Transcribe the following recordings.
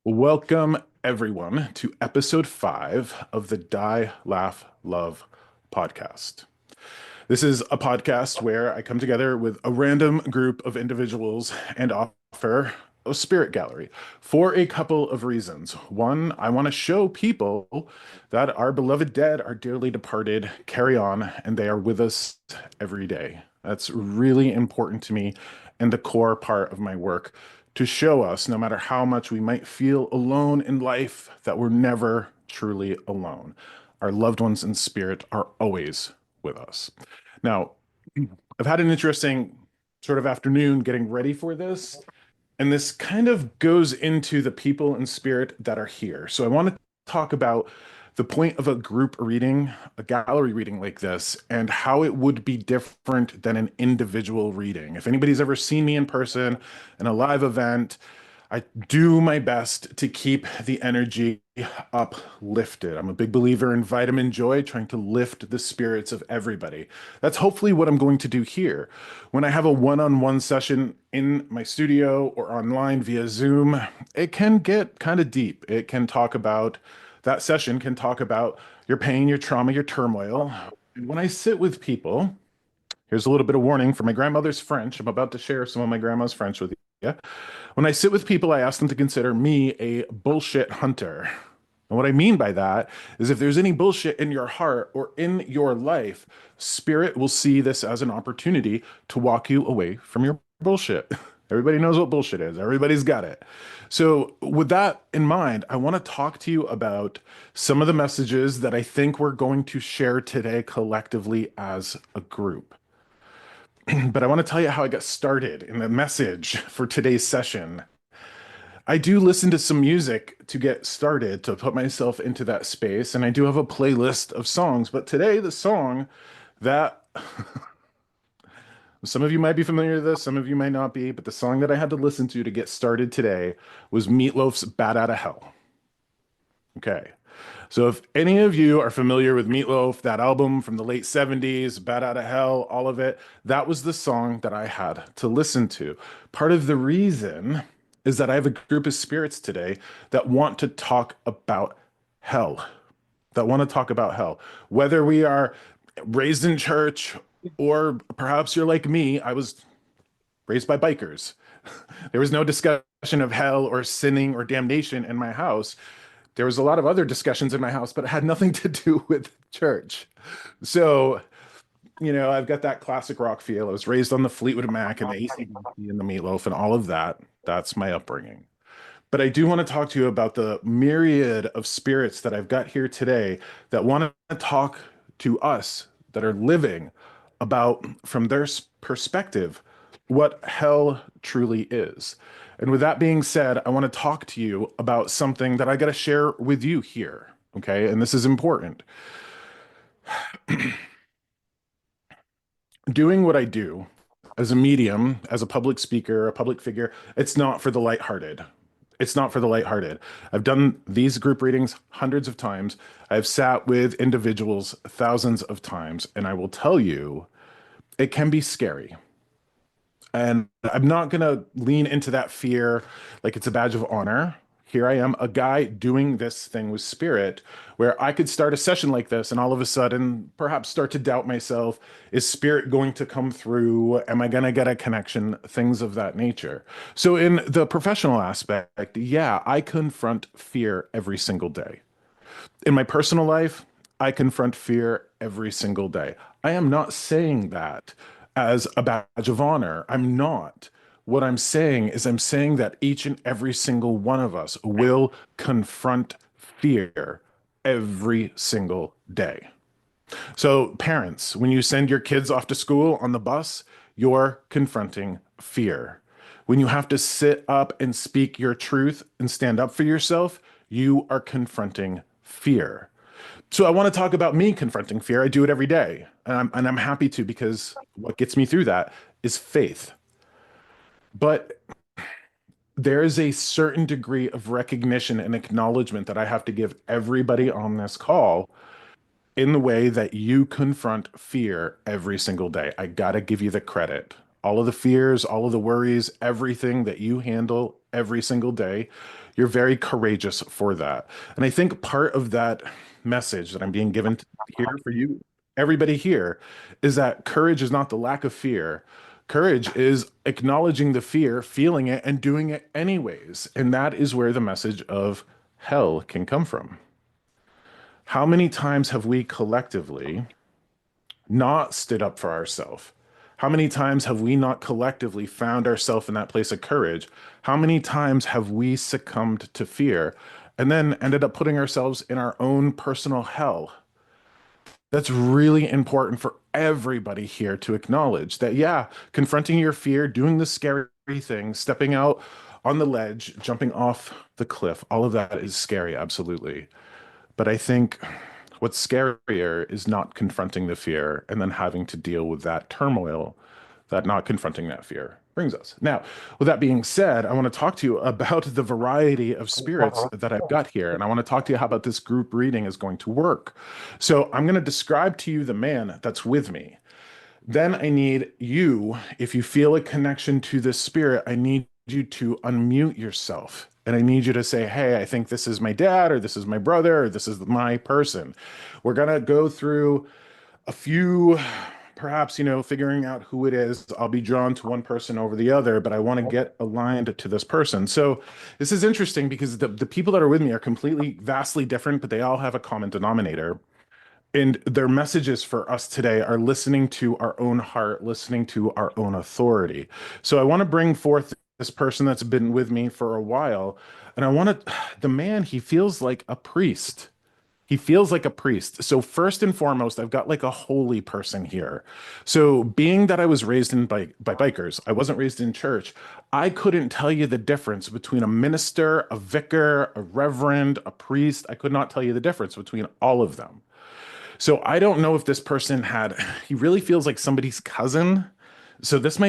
Welcome, everyone, to episode 5 of the Die, Laugh, Love podcast. This is a podcast where I come together with a random group of individuals and offer a spirit gallery for a couple of reasons. One, I want to show people that our beloved dead, our dearly departed, carry on and they are with us every day. That's really important to me and the core part of my work to show us, no matter how much we might feel alone in life, that we're never truly alone. Our loved ones in spirit are always with us. Now, I've had an interesting sort of afternoon getting ready for this, and this kind of goes into the people and spirit that are here. So I want to talk about the point of a group reading, a gallery reading like this, and how it would be different than an individual reading. If anybody's ever seen me in person in a live event, I do my best to keep the energy uplifted. I'm a big believer in vitamin joy, trying to lift the spirits of everybody. That's hopefully what I'm going to do here. When I have a one-on-one session in my studio or online via Zoom, it can get kind of deep. It can talk about, that session can talk about your pain, your trauma, your turmoil. And when I sit with people, here's a little bit of warning for my grandmother's French. I'm about to share some of my grandma's French with you. When I sit with people, I ask them to consider me a bullshit hunter. And what I mean by that is if there's any bullshit in your heart or in your life, spirit will see this as an opportunity to walk you away from your bullshit. Everybody knows what bullshit is. Everybody's got it. So, with that in mind, I want to talk to you about some of the messages that I think we're going to share today collectively as a group. But I want to tell you how I got started in the message for today's session. I do listen to some music to get started, to put myself into that space, and I do have a playlist of songs. But today, the song that some of you might be familiar with this, some of you might not be, but the song that I had to listen to get started today was Meatloaf's Bat Out of Hell. Okay. So if any of you are familiar with Meatloaf, that album from the late 70s, Bat Out of Hell, all of it, that was the song that I had to listen to. Part of the reason is that I have a group of spirits today that want to talk about hell, that want to talk about hell. Whether we are raised in church or perhaps you're like me, I was raised by bikers. There was no discussion of hell or sinning or damnation in my house. There was a lot of other discussions in my house, but it had nothing to do with church. So, I've got that classic rock feel. I was raised on the Fleetwood Mac and the AC/DC and the Meatloaf and all of that. That's my upbringing. But I do want to talk to you about the myriad of spirits that I've got here today that want to talk to us that are living about, from their perspective, what hell truly is. And with that being said, I want to talk to you about something that I got to share with you here. Okay. And this is important. Doing what I do as a medium, as a public speaker, a public figure, it's not for the lighthearted. It's not for the lighthearted. I've done these group readings hundreds of times. I've sat with individuals thousands of times, and I will tell you, it can be scary. And I'm not going to lean into that fear like it's a badge of honor. Here I am, a guy doing this thing with spirit, where I could start a session like this and all of a sudden perhaps start to doubt myself. Is spirit going to come through? Am I going to get a connection? Things of that nature. So, in the professional aspect, yeah, I confront fear every single day. In my personal life, I confront fear every single day. I am not saying that as a badge of honor. I'm not. What I'm saying is, I'm saying that each and every single one of us will confront fear every single day. So, parents, when you send your kids off to school on the bus, you're confronting fear. When you have to sit up and speak your truth and stand up for yourself, you are confronting fear. So I want to talk about me confronting fear. I do it every day, and I'm happy to, because what gets me through that is faith. But there is a certain degree of recognition and acknowledgement that I have to give everybody on this call in the way that you confront fear every single day. I gotta give you the credit. All of the fears, all of the worries, everything that you handle every single day, you're very courageous for that. And I think part of that message that I'm being given here for you, everybody here, is that courage is not the lack of fear. Courage is acknowledging the fear, feeling it, and doing it anyways. And that is where the message of hell can come from. How many times have we collectively not stood up for ourselves? How many times have we not collectively found ourselves in that place of courage? How many times have we succumbed to fear and then ended up putting ourselves in our own personal hell? That's really important for everybody here to acknowledge that, yeah, confronting your fear, doing the scary thing, stepping out on the ledge, jumping off the cliff, all of that is scary, absolutely. But I think what's scarier is not confronting the fear and then having to deal with that turmoil that not confronting that fear brings us. Now, with that being said, I want to talk to you about the variety of spirits that I've got here. And I want to talk to you how about this group reading is going to work. So I'm going to describe to you the man that's with me. Then I need you, if you feel a connection to this spirit, I need you to unmute yourself. And I need you to say, hey, I think this is my dad, or this is my brother, or this is my person. We're going to go through a few, perhaps, figuring out who it is. I'll be drawn to one person over the other, but I want to get aligned to this person. So this is interesting because the people that are with me are completely, vastly different, but they all have a common denominator. And their messages for us today are listening to our own heart, listening to our own authority. So I want to bring forth this person that's been with me for a while. And the man, he feels like a priest. He feels like a priest. So first and foremost, I've got like a holy person here. So being that I was raised by bikers, I wasn't raised in church. I couldn't tell you the difference between a minister, a vicar, a reverend, a priest. I could not tell you the difference between all of them. So I don't know if this person he really feels like somebody's cousin. So this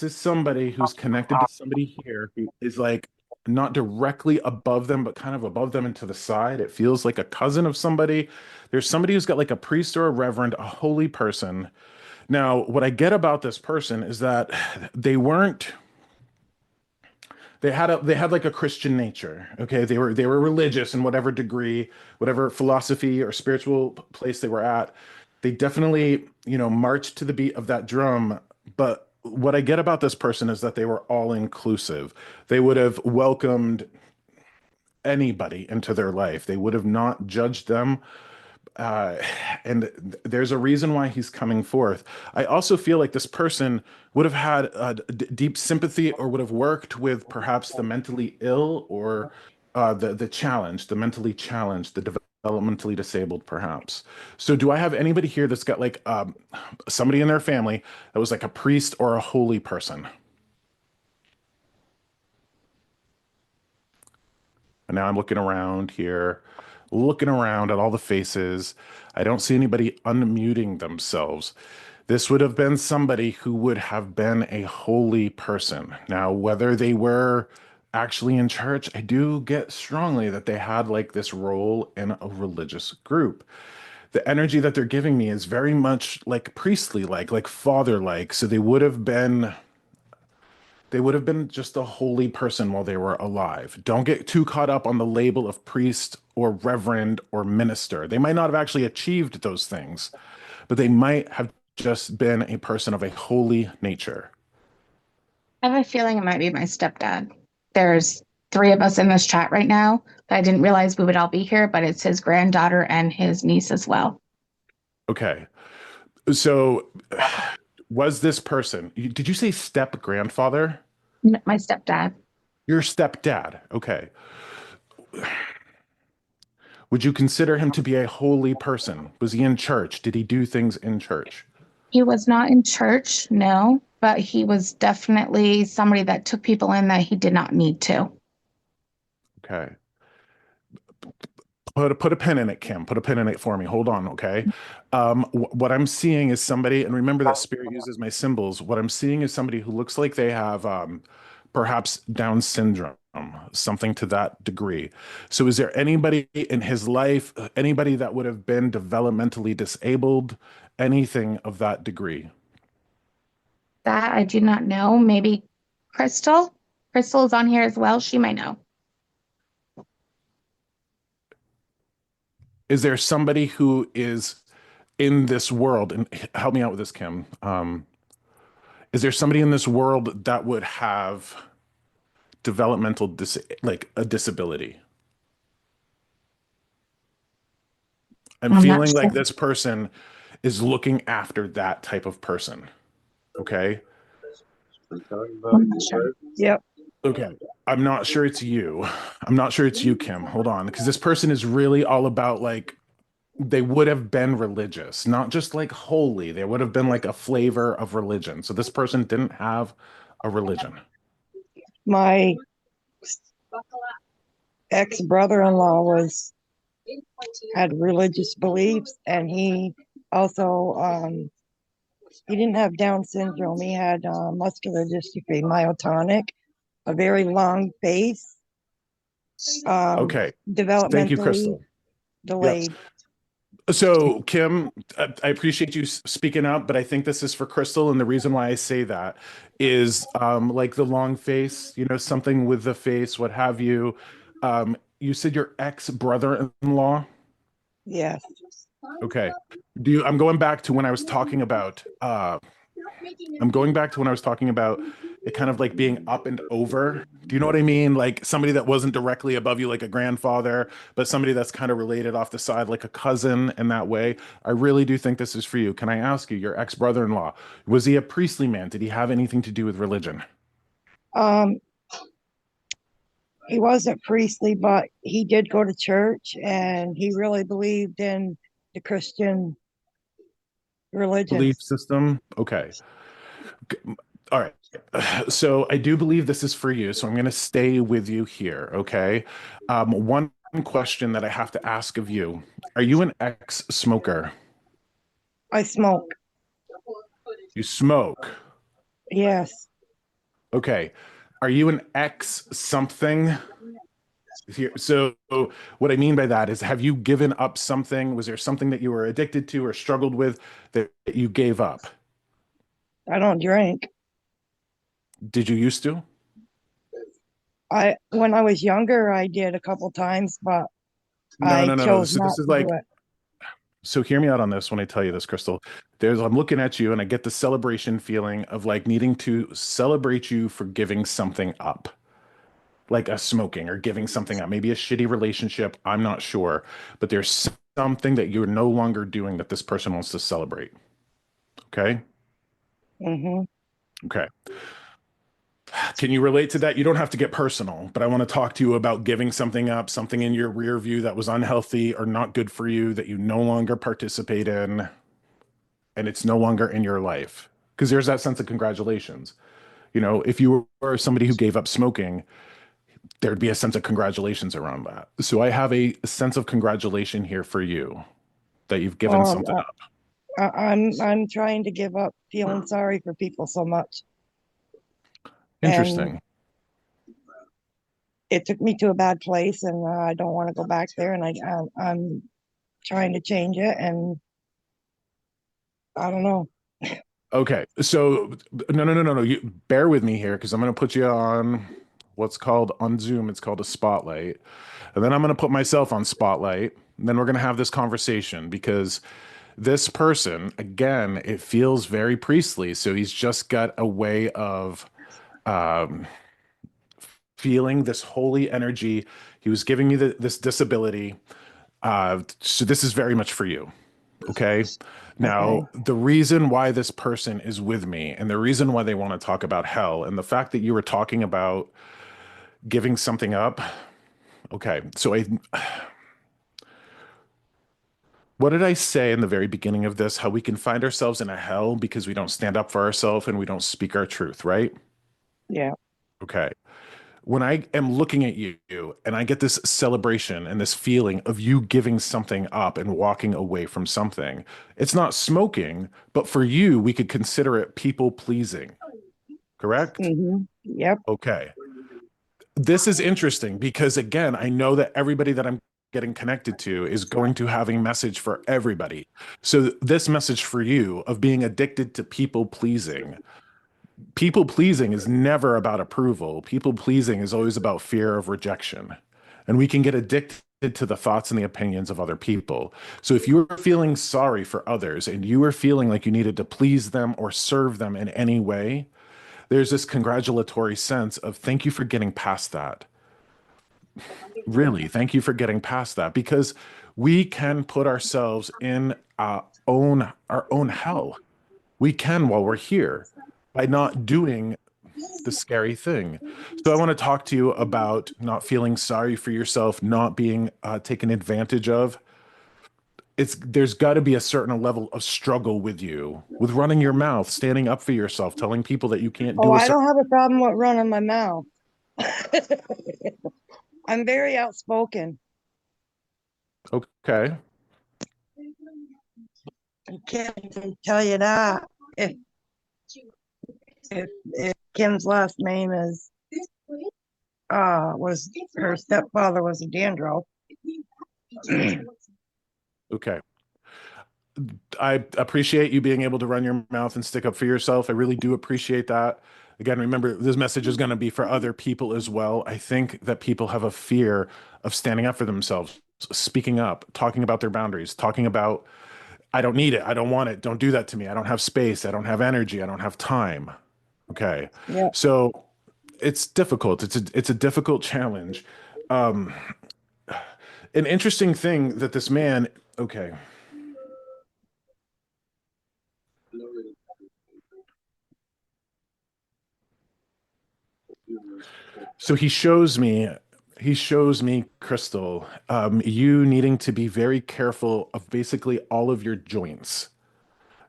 is somebody who's connected to somebody here who is like not directly above them, but kind of above them and to the side. It feels like a cousin of somebody. There's somebody who's got like a priest or a reverend, a holy person. Now, what I get about this person is that they weren't they had like a Christian nature. Okay, they were religious in whatever degree, whatever philosophy or spiritual place they were at. They definitely, marched to the beat of that drum. But what I get about this person is that they were all inclusive. They would have welcomed anybody into their life. They would have not judged them, uh, and there's a reason why he's coming forth. I also feel like this person would have had deep sympathy or would have worked with perhaps the mentally ill or the mentally challenged, the developmentally disabled, perhaps. So, do I have anybody here that's got like somebody in their family that was like a priest or a holy person? And now I'm looking around here, looking around at all the faces. I don't see anybody unmuting themselves. This would have been somebody who would have been a holy person. Now, whether they were actually in church, I do get strongly that they had like this role in a religious group. The energy that they're giving me is very much like priestly like father like. So they would have been just a holy person while they were alive. Don't get too caught up on the label of priest or reverend or minister. They might not have actually achieved those things, but they might have just been a person of a holy nature. I have a feeling it might be my stepdad. There's three of us in this chat right now. I didn't realize we would all be here, but it's his granddaughter and his niece as well. Okay. So was this person, did you say step grandfather? My stepdad. Your stepdad. Okay. Would you consider him to be a holy person? Was he in church? Did he do things in church? He was not in church, no, but he was definitely somebody that took people in that he did not need to. Okay. Put a pin in it, Kim. Put a pin in it for me. Hold on, okay? What I'm seeing is somebody, and remember that spirit uses my symbols. What I'm seeing is somebody who looks like they have perhaps Down syndrome, something to that degree. So, is there anybody in his life, anybody that would have been developmentally disabled, anything of that degree? That I do not know. Maybe Crystal. Crystal is on here as well. She might know. Is there somebody who is in this world, and help me out with this, Kim? Is there somebody in this world that would have like a disability? I'm I'm not feeling sure. like this person is looking after that type of person. Okay. I'm not sure. Yep. Okay. I'm not sure it's you. I'm not sure it's you, Kim. Hold on. Because this person is really all about like, they would have been religious, not just like holy. They would have been like a flavor of religion. So this person didn't have a religion. My ex-brother-in-law had religious beliefs, and he also he didn't have Down syndrome. He had muscular dystrophy, myotonic, a very long face, Okay. Thank you, developmentally Crystal. Yep. delayed. So, Kim, I appreciate you speaking up, but I think this is for Crystal. And the reason why I say that is like the long face, something with the face, what have you. You said your ex-brother-in-law. Yes. Okay. I'm going back to when I was talking about it kind of like being up and over. Do you know what I mean? Like somebody that wasn't directly above you, like a grandfather, but somebody that's kind of related off the side, like a cousin in that way. I really do think this is for you. Can I ask you, your ex-brother-in-law, was he a priestly man? Did he have anything to do with religion? Um, he wasn't priestly, but he did go to church, and he really believed in the Christian religion. Belief system? Okay. All right. So I do believe this is for you. So I'm going to stay with you here. Okay. One question that I have to ask of you. Are you an ex-smoker? I smoke. You smoke. Yes. Okay. Are you an ex something? Here. So what I mean by that is, have you given up something? Was there something that you were addicted to or struggled with that you gave up? I don't drink. Did you used to? When I was younger, I did a couple times, but No, I no, no, no. chose So not this is to do like, it. so hear me out on this when I tell you this, Crystal. I'm looking at you and I get the celebration feeling of like needing to celebrate you for giving something up, like a smoking or giving something up, maybe a shitty relationship. I'm not sure, but there's something that you're no longer doing that this person wants to celebrate. Okay. Hmm. Okay. Can you relate to that? You don't have to get personal, but I want to talk to you about giving something up, something in your rear view that was unhealthy or not good for you that you no longer participate in, and it's no longer in your life. Because there's that sense of congratulations. If you were somebody who gave up smoking, there'd be a sense of congratulations around that. So I have a sense of congratulation here for you that you've given Um, something up. I'm trying to give up feeling sorry for people so much, and Interesting. it took me to a bad place, and I don't want to go back there. And I'm trying to change it, and I don't know. Okay. So no, no, no, no, no. You bear with me here because I'm going to put you on what's called on Zoom. It's called a spotlight. And then I'm going to put myself on spotlight. And then we're going to have this conversation because this person, again, it feels very priestly. So he's just got a way of um, feeling this holy energy. He was giving me this disability. So this is very much for you. Okay. Okay. Now, the reason why this person is with me and the reason why they want to talk about hell and the fact that you were talking about giving something up. Okay. What did I say in the very beginning of this? How we can find ourselves in a hell because we don't stand up for ourselves and we don't speak our truth, right? Yeah. Okay. When I am looking at you and I get this celebration and this feeling of you giving something up and walking away from something, it's not smoking, but for you, we could consider it people pleasing, correct? Hmm. Yep. Okay. This is interesting because, again, I know that everybody that I'm getting connected to is going to have a message for everybody. So, this message for you of being addicted to people pleasing is never about approval. People pleasing is always about fear of rejection. And we can get addicted to the thoughts and the opinions of other people. So if you were feeling sorry for others and you were feeling like you needed to please them or serve them in any way, there's this congratulatory sense of thank you for getting past that. Really, thank you for getting past that because we can put ourselves in our own hell. We can while we're here by not doing the scary thing. So I want to talk to you about not feeling sorry for yourself, not being taken advantage of. There's got to be a certain level of struggle with you, with running your mouth, standing up for yourself, telling people that you can't Oh, do a I certain. don't have a problem with running my mouth. I'm very outspoken. Okay. I can't even tell you that. If if Kim's last name is was her stepfather was a Dandro. Okay. I appreciate you being able to run your mouth and stick up for yourself. I really do appreciate that. Again, remember, this message is going to be for other people as well. I think that people have a fear of standing up for themselves, speaking up, talking about their boundaries, talking about, I don't need it. I don't want it. Don't do that to me. I don't have space. I don't have energy. I don't have time. Okay. Yeah. So it's difficult. It's a difficult challenge. Um, an interesting thing that this man, okay. So he shows me, Crystal, you needing to be very careful of basically all of your joints.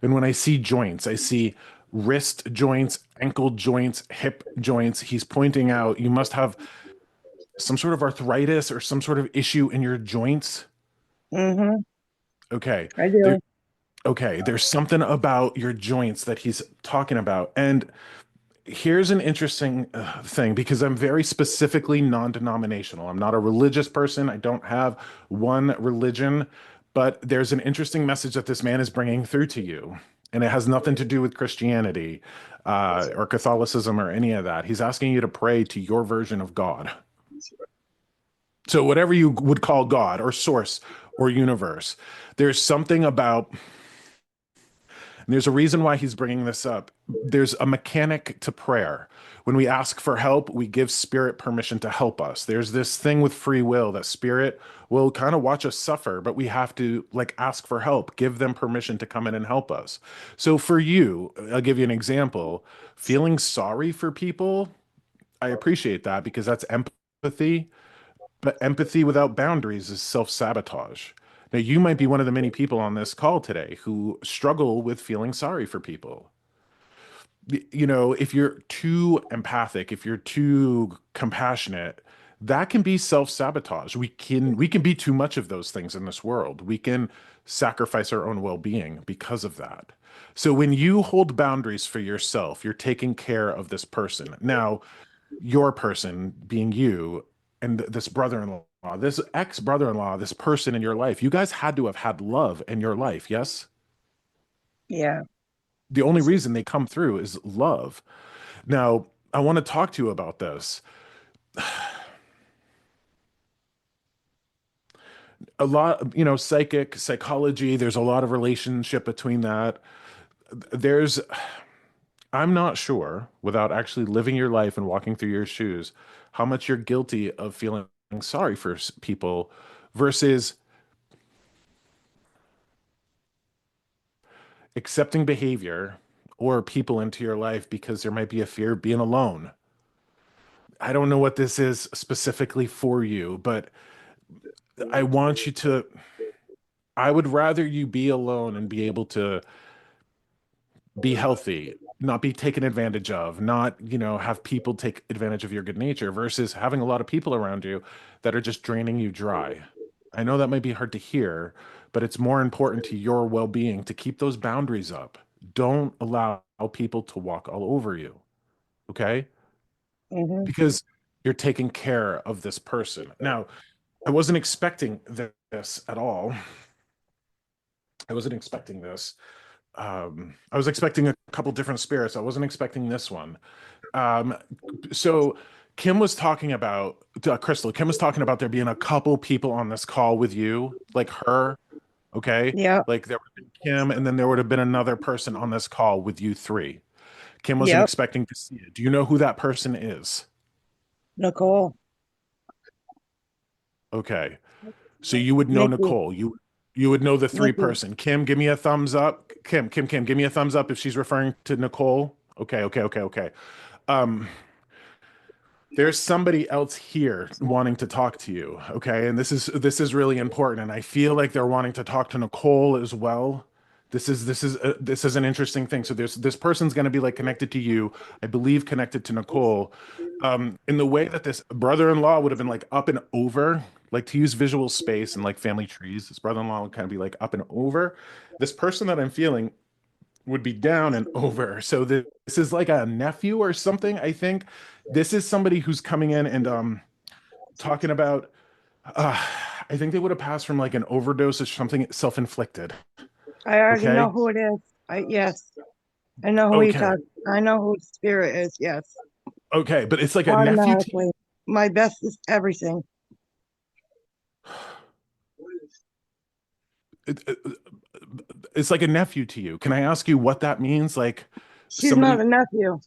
And when I see joints, I see wrist joints, ankle joints, hip joints. He's pointing out you must have some sort of arthritis or some sort of issue in your joints. Mm-hmm. Okay. I There, do. okay. There's something about your joints that he's talking about. And here's an interesting thing because I'm very specifically non-denominational. I'm not a religious person. I don't have one religion, but there's an interesting message that this man is bringing through to you, and it has nothing to do with Christianity or Catholicism or any of that. He's asking you to pray to your version of God. So whatever you would call God or source or universe, there's something about and there's a reason why he's bringing this up. There's a mechanic to prayer. When we ask for help, we give spirit permission to help us. There's this thing with free will that spirit will kind of watch us suffer, but we have to like ask for help, give them permission to come in and help us. So for you, I'll give you an example. Feeling sorry for people, I appreciate that because that's empathy. But empathy without boundaries is self-sabotage. Now, you might be one of the many people on this call today who struggle with feeling sorry for people. If you're too empathic, if you're too compassionate, that can be self-sabotage. We can be too much of those things in this world. We can sacrifice our own well-being because of that. So when you hold boundaries for yourself, you're taking care of this person. Now, your person being you and this brother-in-law, this ex-brother-in-law, this person in your life, you guys had to have had love in your life, yes? Yeah. The only reason they come through is love. Now, I want to talk to you about this. A lot, psychology, there's a lot of relationship between that. There's, I'm not sure, without actually living your life and walking through your shoes, how much you're guilty of feeling sorry for people versus accepting behavior or people into your life because there might be a fear of being alone. I don't know what this is specifically for you, but I want you to, I would rather you be alone and be able to be healthy, not be taken advantage of, not, have people take advantage of your good nature versus having a lot of people around you that are just draining you dry. I know that might be hard to hear, but it's more important to your well-being to keep those boundaries up. Don't allow people to walk all over you. Okay? because you're taking care of this person. Now, I wasn't expecting this at all. I wasn't expecting this. I was expecting a couple different spirits. I wasn't expecting this one. Um, so Kim was talking about Crystal. Kim was talking about there being a couple people on this call with you, like her. Okay, Yep. like there would have been Kim, and then there would have been another person on this call with you three. Kim wasn't Yep. expecting to see it. Do you know who that person is? Nicole. Okay, so you would know Nikki. Nicole. You would know the three Nikki. person. Kim, give me a thumbs up. Kim, give me a thumbs up if she's referring to Nicole. Okay. Um, there's somebody else here wanting to talk to you, okay? And this is really important, and I feel like they're wanting to talk to Nicole as well. This is an interesting thing. So there's this person's going to be like connected to you, I believe, connected to Nicole, in the way that this brother-in-law would have been like up and over, like to use visual space and like family trees. This brother-in-law would kind of be like up and over. This person that I'm feeling would be down and over. So this is like a nephew or something, I think. This is somebody who's coming in and talking about uh I think they would have passed from like an overdose or something self-inflicted. I already know Okay. who it is. Yes. I know who he Okay. talks. I know who the spirit is. Yes. Okay, but it's like a nephew to you. Automatically. My best is everything. It's like a nephew to you. Can I ask you what that means? Like She's not somebody, a nephew.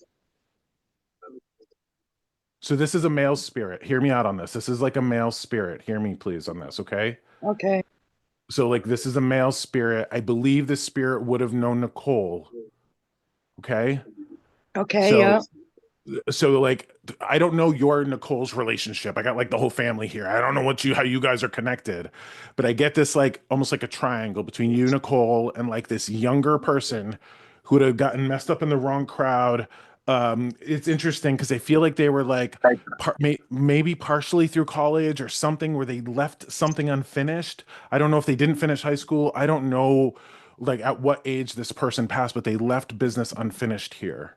so this is a male spirit. Hear me out on this. This is like a male spirit. Hear me please on this, okay? Okay. So like this is a male spirit. I believe this spirit would have known Nicole, okay? Okay. So Yeah. so like I don't know your Nicole's relationship. I got like the whole family here. I don't know how you guys are connected, but I get this like almost like a triangle between you, Nicole, and like this younger person who would have gotten messed up in the wrong crowd. It's interesting because I feel like they were like maybe partially through college or something where they left something unfinished. I don't know if they didn't finish high school. I don't know like at what age this person passed, but they left business unfinished here.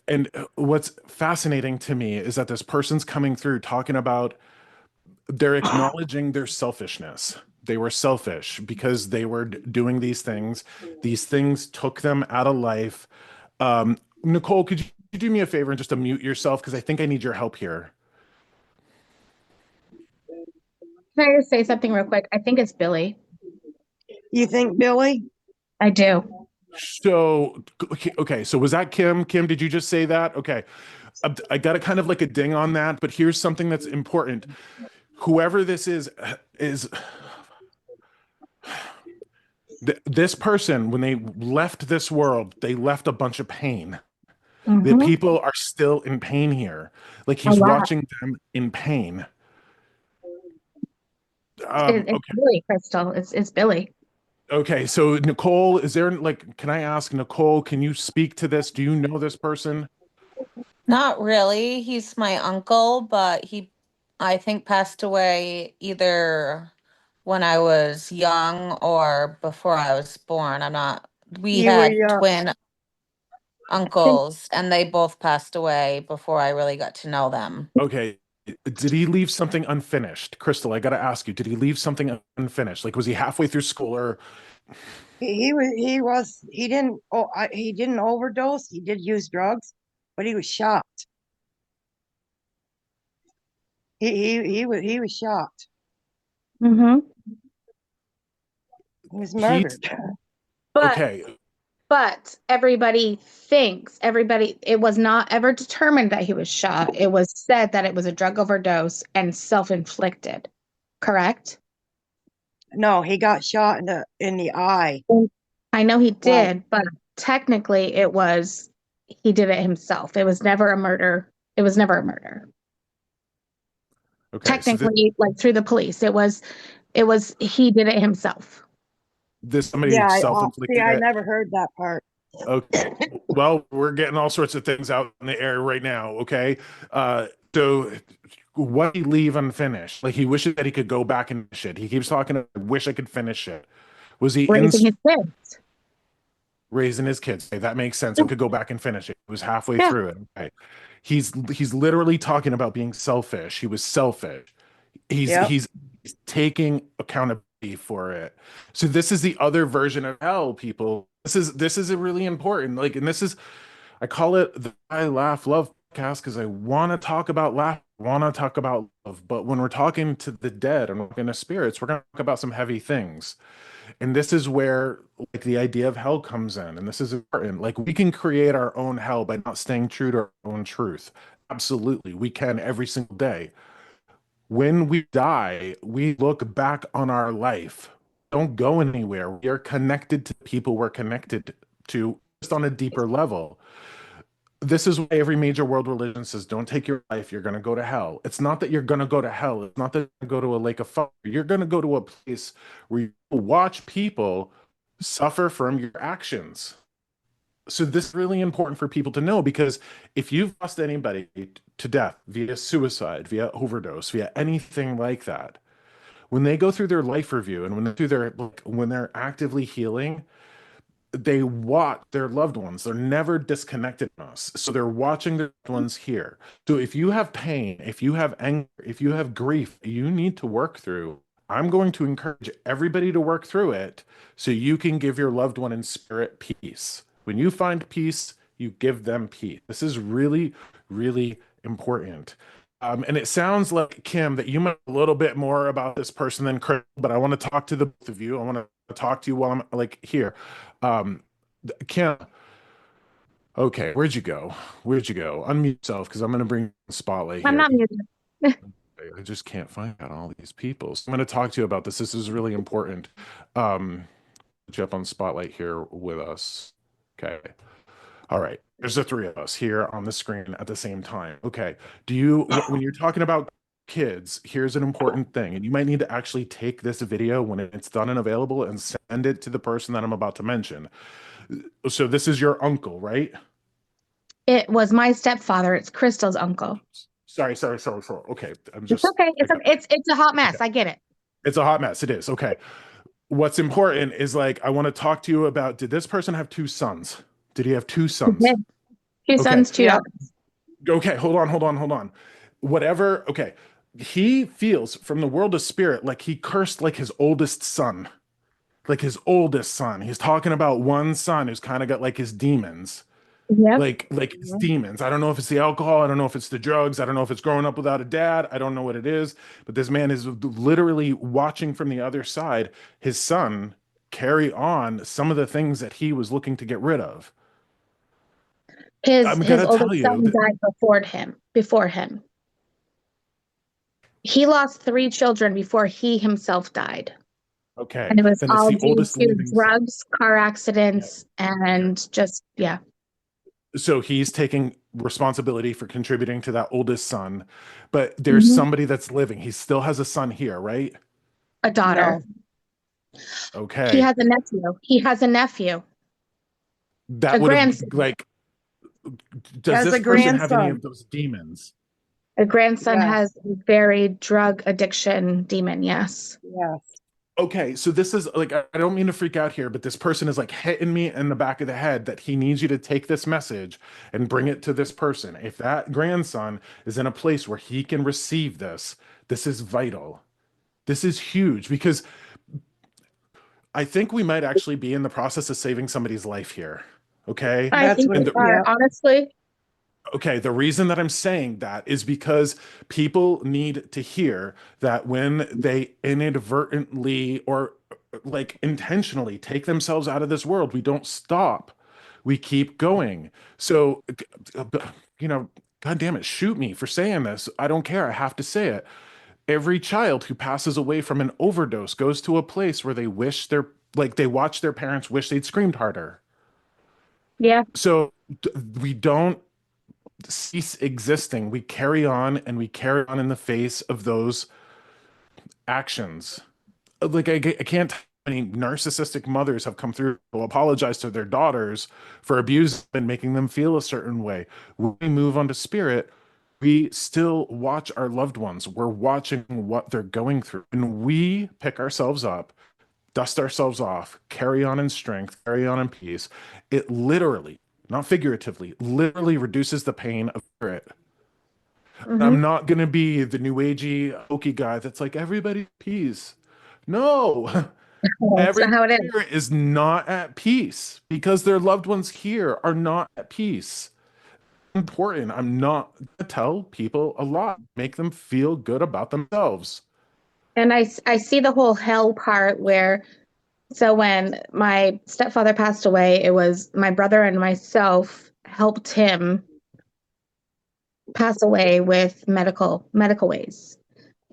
And what's fascinating to me is that this person's coming through talking about they're acknowledging their selfishness. They were selfish because they were doing these things. These things took them out of life. Nicole, could you do me a favor and just unmute yourself? Because I think I need your help here. Can I just say something real quick? I think it's Billy. You think Billy? I do. So, okay, so was that Kim? Kim, did you just say that? Okay. I got a kind of like a ding on that, but here's something that's important. Whoever this is this person, when they left this world, they left a bunch of pain. The Mm-hmm. people are still in pain here. Like A he's lot. watching them in pain. It's Okay. Billy, Crystal. It's Billy. Okay. So Nicole, is there like, can I ask Nicole, can you speak to this? Do you know this person? Not really. He's my uncle, but I think, passed away either when I was young or before I was born. We You were had young. twin I think uncles, and they both passed away before I really got to know them. Okay. Did he leave something unfinished? Crystal, I got to ask you, did he leave something unfinished? Like, was he halfway through school or He didn't overdose. He did use drugs, but he was shot. He was shot. Mm-hmm. He was he's murdered. But okay? everybody, it was not ever determined that he was shot. It was said that it was a drug overdose and self-inflicted. Correct? No, he got shot in the eye. I know he Right. did, but technically he did it himself. It was never a murder. It was never a murder. Okay. So Technically, like through the police, it was he did it himself. this somebody Yeah. See, self-inflicted I it. never heard that part. Okay. Well, we're getting all sorts of things out in the air right now. Okay. So what did he leave unfinished? Like he wishes that he could go back and finish it. He keeps talking, I wish I could finish it. Was he in? Raising his kids. raising his kids. Okay, that makes sense. I could go back and finish it. It was halfway Yeah. through it. Okay. He's literally talking about being selfish. He was selfish. He's Yep. he's taking accountability for it. So this is the other version of hell, people. This is a really important, like, and this is, I call it the I Laugh Love podcast because I want to talk about laugh, want to talk about love. But when we're talking to the dead and we're talking to spirits, we're going to talk about some heavy things. And this is where, like, the idea of hell comes in. And this is important. Like, we can create our own hell by not staying true to our own truth. Absolutely. We can every single day. When we die, we look back on our life. Don't go anywhere. We are connected to people we're connected to just on a deeper level. This is why every major world religion says, don't take your life, you're going to go to hell. It's not that you're going to go to hell. It's not that you're going to go to a lake of fire. You're going to go to a place where you watch people suffer from your actions. So this is really important for people to know, because if you've lost anybody to death via suicide, via overdose, via anything like that, when they go through their life review and when they're through their, like, when they're actively healing, they watch their loved ones. They're never disconnected from us. So they're watching their loved ones here. So if you have pain, if you have anger, if you have grief, you need to work through. I'm going to encourage everybody to work through it so you can give your loved one in spirit peace. When you find peace, you give them peace. This is really, really important. And it sounds like, Kim, that you might know a little bit more about this person than Chris, but I want to talk to the both of you. I want to talk to you while I'm, like, here. Kim, okay, where'd you go? Where'd you go? Unmute yourself, because I'm going to bring the spotlight I'm here. not muted. I just can't find out all these people. So I'm going to talk to you about this. This is really important. Put you up on the spotlight here with us. Okay. All right. There's the three of us here on the screen at the same time. Okay. When you're talking about kids, here's an important thing, and you might need to actually take this video when it's done and available and send it to the person that I'm about to mention. So this is your uncle, right? It was my stepfather. It's Crystal's uncle. Sorry. Okay. It's okay. It's a hot mess. Okay. I get it. It's a hot mess. It is. Okay. What's important is, like, I want to talk to you about, did this person have two sons? Did he have two sons? Okay. Two sons, two Yeah. daughters. Okay, hold on. Whatever, okay. He feels from the world of spirit like he cursed, like, his oldest son. Like his oldest son. He's talking about one son who's kind of got, like, his demons. Yep. Like his demons. I don't know if it's the alcohol, I don't know if it's the drugs, I don't know if it's growing up without a dad, I don't know what it is, but this man is literally watching from the other side his son carry on some of the things that he was looking to get rid of. His I'm gonna tell oldest you son that- died before him. He lost 3 children before he himself died. Okay, And it was then it's all the due oldest to living son. drugs, car accidents, and just, yeah. So he's taking responsibility for contributing to that oldest son, but there's Mhm. somebody that's living. He still has a son here, right? A daughter. Okay. He has a nephew. That a would have, grandson. like, does Has this a person have any grandson. of those demons? A grandson Yes. has a very drug addiction demon, yes. Yes. Okay, so this is, like, I don't mean to freak out here, but this person is, like, hitting me in the back of the head that he needs you to take this message and bring it to this person. If that grandson is in a place where he can receive this, this is vital. This is huge, because I think we might actually be in the process of saving somebody's life here. Okay? I That's think what we it- are, yeah. honestly. Okay, the reason that I'm saying that is because people need to hear that when they inadvertently or, like, intentionally take themselves out of this world, we don't stop. We keep going. So, God damn it, shoot me for saying this. I don't care. I have to say it. Every child who passes away from an overdose goes to a place where they wish they watch their parents wish they'd screamed harder. Yeah. So we don't cease existing. We carry on, and we carry on in the face of those actions. Like, I can't tell how many narcissistic mothers have come through to apologize to their daughters for abuse and making them feel a certain way. When we move on to spirit, we still watch our loved ones. We're watching what they're going through, and we pick ourselves up dust ourselves off, carry on in strength, carry on in peace, it literally, not figuratively, literally reduces the pain of spirit. Mhm. I'm not going to be the new agey, hokey guy that's like, everybody peace. No, That's not everybody how it is. here is not at peace because their loved ones here are not at peace. Important. I'm not going to tell people a lot, make them feel good about themselves. And I see the whole hell part where, so when my stepfather passed away, it was my brother and myself helped him pass away with medical ways.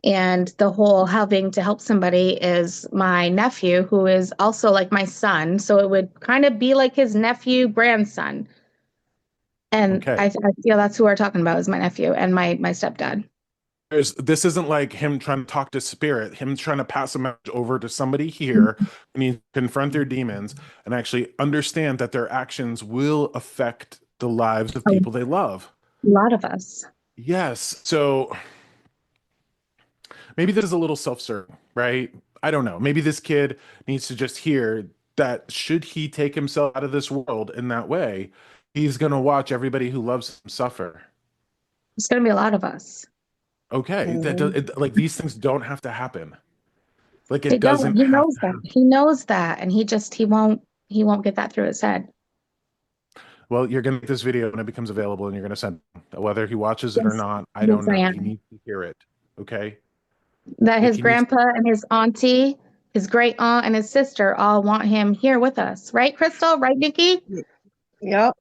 And the whole having to help somebody is my nephew, who is also like my son. So it would kind of be like his nephew, grandson. And Okay. I feel that's who we're talking about is my nephew and my stepdad. This isn't like him trying to talk to spirit, him trying to pass a message over to somebody here who needs to confront their demons and actually understand that their actions will affect the lives of A people they love. lot of us. Yes. So maybe this is a little self-serving, right? I don't know. Maybe this kid needs to just hear that should he take himself out of this world in that way, he's going to watch everybody who loves him suffer. It's going to be a lot of us. Okay. Like these things don't have to happen. Like They it don't. doesn't He have knows to that. happen. He knows that, and he won't get that through his head. Well, you're going to get this video when it becomes available and you're going to send him. Whether he watches it or Yes, not, I yes, don't I know. He am. needs to hear it. Okay. That Like his he needs, grandpa and his auntie, his great aunt and his sister all want him here with us, right, Crystal? Right, Nikki? Yep.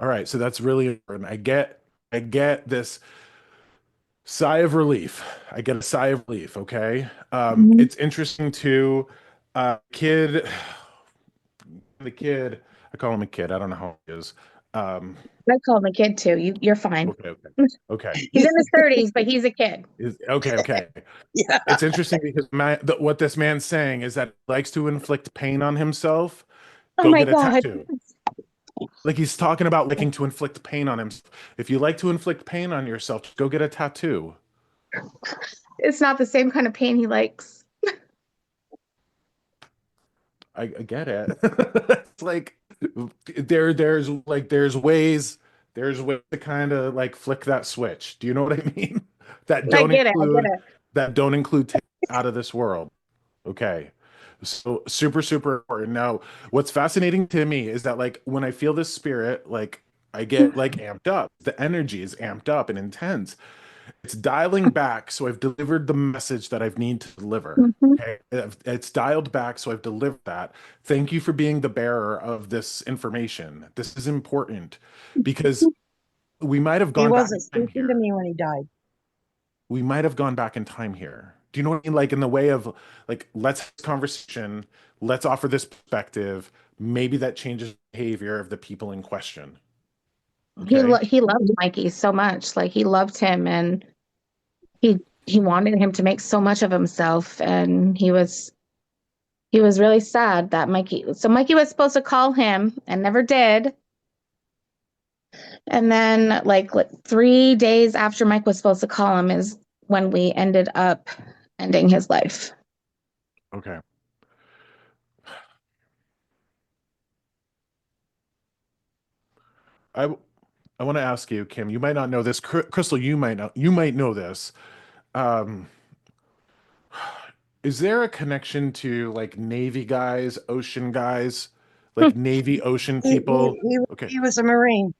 all right. So that's really important. I get this sigh of relief. I get a sigh of relief. Okay. Mhm. It's interesting to, kid, the kid, I call him a kid. I don't know how he is. Um, I call him a kid too. You're fine. okay. Okay. Okay. He's in his 30s, but he's a kid. Okay. Okay. Yeah. It's interesting because what this man's saying is that he likes to inflict pain on himself. Oh Go my get a God. tattoo. Like he's talking about liking to inflict pain on himself. If you like to inflict pain on yourself, just go get a tattoo. It's not the same kind of pain he likes. I get it. It's like there's ways to kind of like flick that switch. Do you know what I mean? That I don't get it. I get include it. take out of this world. Okay. So super, super important. Now, what's fascinating to me is that like when I feel this spirit, like I get like amped up. The energy is amped up and intense. It's dialing back, so I've delivered the message that I need to deliver. Mhm. Okay. It's dialed back, so I've delivered that. Thank you for being the bearer of this information. This is important because we might have He gone back in wasn't time speaking to here. me when he died. We might have gone back in time here. Do you know what I mean? Like in the way of like, let's have this conversation, let's offer this perspective. Maybe that changes behavior of the people in question. Okay. He loved Mikey so much. Like he loved him, and he wanted him to make so much of himself, and he was really sad that Mikey was supposed to call him and never did. And then like 3 days after Mike was supposed to call him is when we ended up ending his life. Okay. I I want to ask you, Kim, you might not know this. Crystal, you might know this. Um, is there a connection to like Navy guys, ocean guys, like Navy ocean He, he, people? he, Okay. he was a Marine.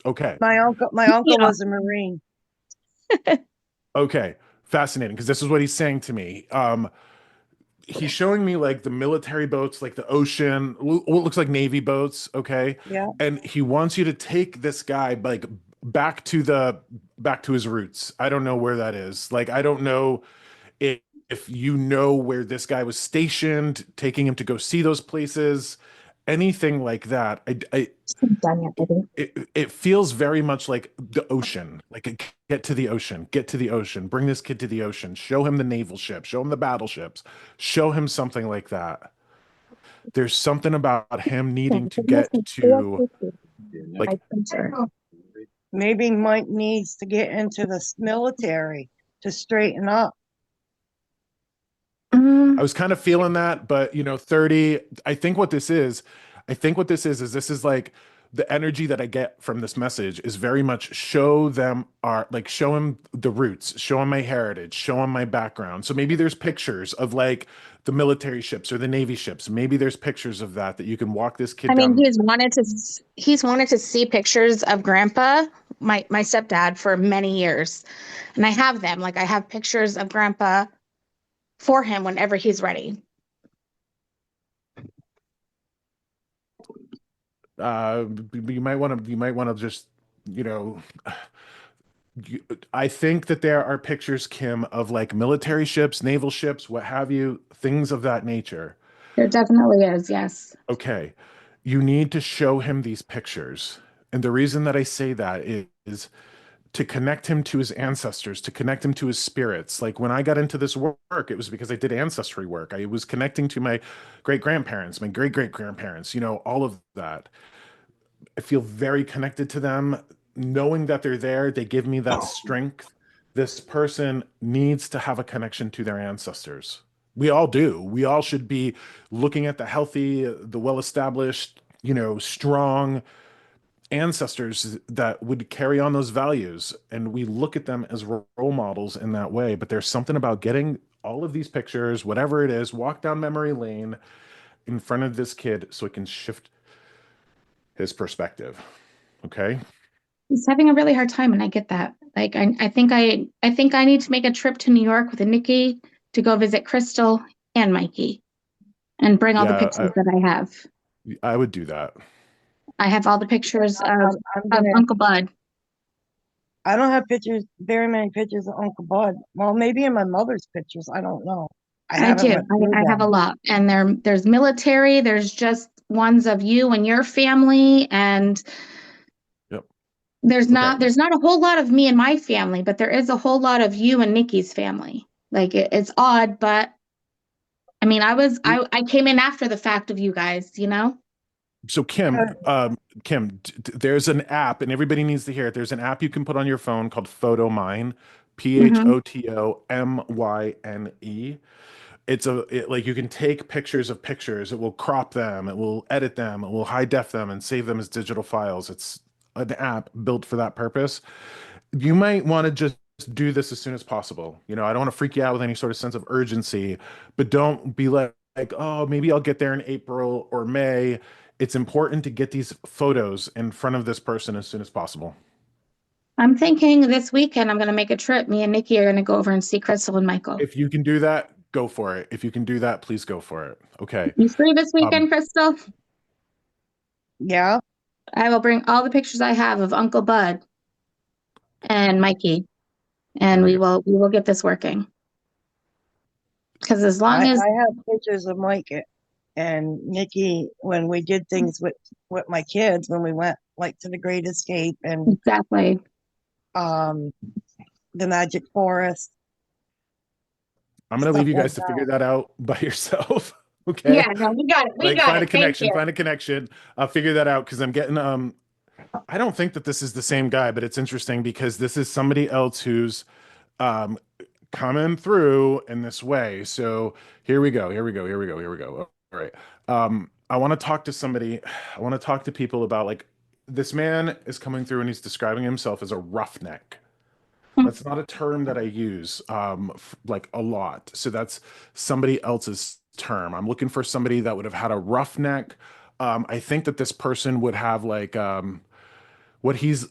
Okay. My uncle Yeah. was a Marine. Okay. Fascinating because this is what he's saying to me. He's showing me like the military boats, like the ocean, what looks like Navy boats, okay? Yeah. And he wants you to take this guy like back to his roots. I don't know where that is. Like I don't know if, if you know where this guy was stationed, taking him to go see those places, anything like that. Done yet, baby. It feels very much like the ocean. Like get to the ocean, get to the ocean, bring this kid to the ocean, show him the naval ship, show him the battleships, show him something like that. There's something about him needing to get to like I printer. Maybe Mike needs to get into the military to straighten up. Mm, I was kind of feeling that, but 30, I think what this is like the energy that I get from this message is very much show them show them the roots, show them my heritage, show them my background. So maybe there's pictures of like the military ships or the Navy ships. Maybe there's pictures of that you can walk this kid I mean, down. he's wanted to see pictures of Grandpa, my stepdad, for many years, and I have them. Like I have pictures of Grandpa for him whenever he's ready. You might want to just, you know, I think that there are pictures, Kim, of like military ships, naval ships, what have you, things of that nature. There definitely is, yes. Okay, you need to show him these pictures. And the reason that I say that is to connect him to his ancestors, to connect him to his spirits. Like when I got into this work, it was because I did ancestry work. I was connecting to my great grandparents, my great great grandparents, all of that. I feel very connected to them. Knowing that they're there, they give me that strength. This person needs to have a connection to their ancestors. We all do. We all should be looking at the healthy, the well established, strong ancestors that would carry on those values. And we look at them as role models in that way. But there's something about getting all of these pictures, whatever it is, walk down memory lane in front of this kid so it can shift his perspective. Okay. He's having a really hard time, and I get that. Like I think I need to make a trip to New York with Nikki to go visit Crystal and Mikey and bring all the Yeah, pictures that I have. I would do that. I have all the pictures I'm of gonna, Uncle Bud. I don't have very many pictures of Uncle Bud. Well, maybe in my mother's pictures. I don't know. I I haven't do. went through I have a them. lot. And there's military, there's just ones of you and your family, and Yep. Okay. there's not a whole lot of me and my family, but there is a whole lot of you and Nikki's family. Like it's odd, but I mean, I came in after the fact of you guys. So there's an app, and everybody needs to hear it. There's an app you can put on your phone called PhotoMine, Hmm. PhotoMyne. Like you can take pictures of pictures. It will crop them, it will edit them, it will high def them and save them as digital files. It's an app built for that purpose. You might want to just do this as soon as possible. I don't want to freak you out with any sort of sense of urgency, but don't be like, oh, maybe I'll get there in April or May. It's important to get these photos in front of this person as soon as possible. I'm thinking this weekend I'm gonna make a trip. Me and Nikki are gonna go over and see Crystal and Michael. If you can do that, go for it. If you can do that, please go for it. Okay. You free this Um, weekend, Crystal? Yeah. I will bring all the pictures I have of Uncle Bud and Mikey, there and we go. we will get this working. Because as I long as have pictures of Mike and Nikki when we did things with my kids when we went like to the Great Escape and exactly. um the Magic Forest, I'm gonna stuff leave you like guys to figure that. that out by yourself. Yeah, Okay. no, we got it. We Like got it. Thank you. find a connection. I'll figure that out because I'm getting I don't think that this is the same guy, but it's interesting because this is somebody else who's um coming through in this way. So here we go. Here we go. All right. I want to talk to somebody. I want to talk to people about like this man is coming through and he's describing himself as a roughneck. That's not a term that I use like a lot. So that's somebody else's term. I'm looking for somebody that would have had a roughneck. I think that this person would have like what he's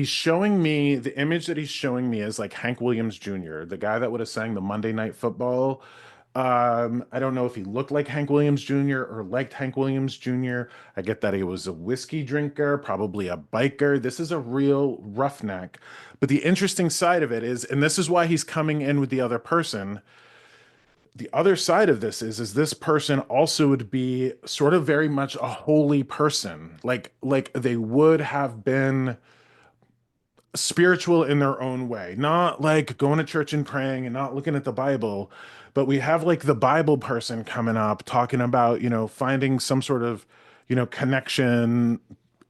showing me, the image that he's showing me is like Hank Williams Jr., the guy that would have sang the Monday Night Football. I don't know if he looked like Hank Williams Jr. or liked Hank Williams Jr. I get that he was a whiskey drinker, probably a biker. This is a real roughneck. But the interesting side of it is, and this is why he's coming in with the other person. The other side of this is this person also would be sort of very much a holy person. Like they would have been spiritual in their own way, not like going to church and praying and not looking at the Bible, but we have like the Bible person coming up talking about, finding some sort of, connection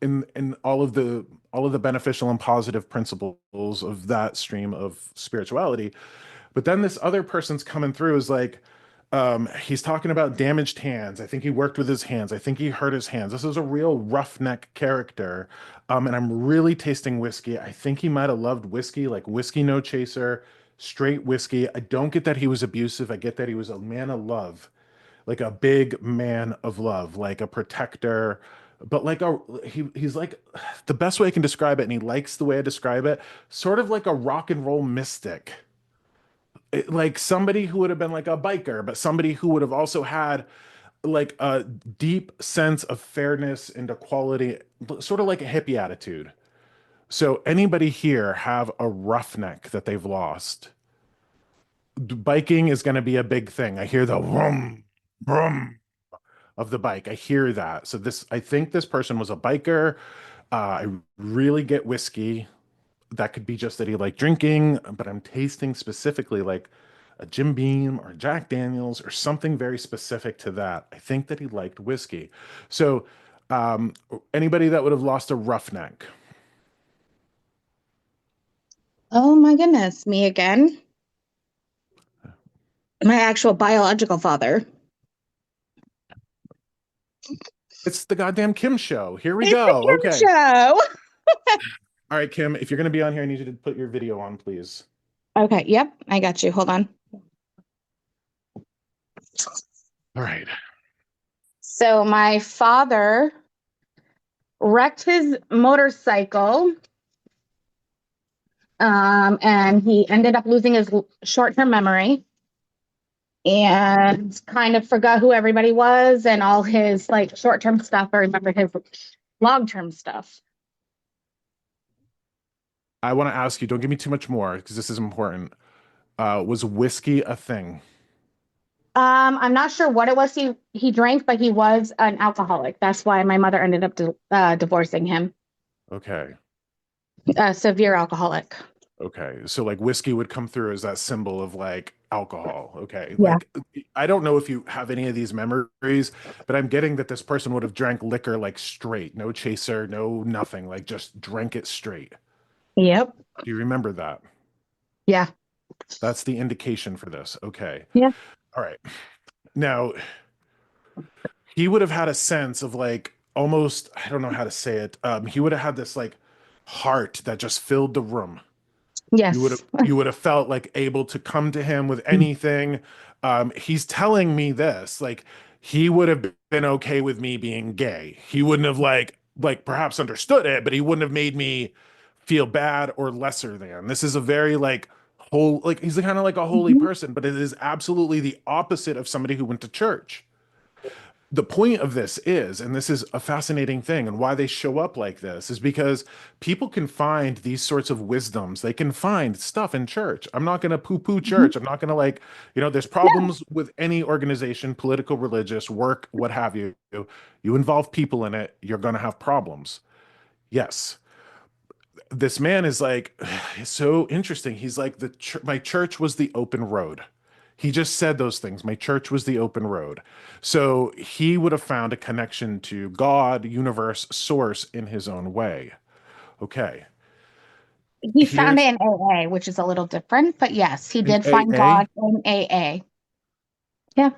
in all of the beneficial and positive principles of that stream of spirituality. But then this other person's coming through is like, he's talking about damaged hands. I think he worked with his hands. I think he hurt his hands. This is a real roughneck character. And I'm really tasting whiskey. I think he might have loved whiskey, like whiskey no chaser, straight whiskey. I don't get that he was abusive. I get that he was a man of love, like a big man of love, like a protector, but like he's like the best way I can describe it, and he likes the way I describe it, sort of like a rock and roll mystic. Like somebody who would have been like a biker, but somebody who would have also had like a deep sense of fairness and equality, sort of like a hippie attitude. So anybody here have a roughneck that they've lost? Biking is going to be a big thing. I hear the vroom, vroom of the bike. I hear that. So this, I think this person was a biker. I really get whiskey. That could be just that he liked drinking, but I'm tasting specifically like a Jim Beam or Jack Daniels or something very specific to that. I think that he liked whiskey. So, um, anybody that would have lost a roughneck? Oh my goodness, me again. My actual biological father. It's the goddamn Kim show. Here we It's the go. Kim Okay. show. All right, Kim, if you're going to be on here, I need you to put your video on, please. Okay, yep, I got you. Hold on. All right. So my father wrecked his motorcycle, and he ended up losing his short-term memory and kind of forgot who everybody was and all his like short-term stuff. I remember his long-term stuff. I want to ask you, don't give me too much more because this is important. Was whiskey a thing? I'm not sure what it was he drank, but he was an alcoholic. That's why my mother ended up divorcing him. Okay. A severe alcoholic. Okay. So like whiskey would come through as that symbol of like alcohol. Okay. Yeah. Like I don't know if you have any of these memories, but I'm getting that this person would have drank liquor like straight, no chaser, no nothing, like just drank it straight. Yep. Do you remember that? Yeah. That's the indication for this. Okay. Yeah. All right. Now, he would have had a sense of like almost, I don't know how to say it. He would have had this like heart that just filled the room. Yes. You would have felt like able to come to him with anything. He's telling me this, like he would have been okay with me being gay. He wouldn't have like perhaps understood it, but he wouldn't have made me feel bad or lesser than. This is a very like whole, like he's kind of like a holy Mhm. person, but it is absolutely the opposite of somebody who went to church. The point of this is, and this is a fascinating thing, and why they show up like this is because people can find these sorts of wisdoms. They can find stuff in church. I'm not going to poo-poo Mhm. church. I'm not going to like, there's No. problems with any organization, political, religious, work, what have you. You involve people in it, you're going to have problems. Yes, this man is like so interesting. He's like my church was the open road. He just said those things. My church was the open road. So he would have found a connection to God, universe, source in his own way. Okay. He found Here's it in AA, which is a little different, but yes, he an did find AA. God in AA. Yeah.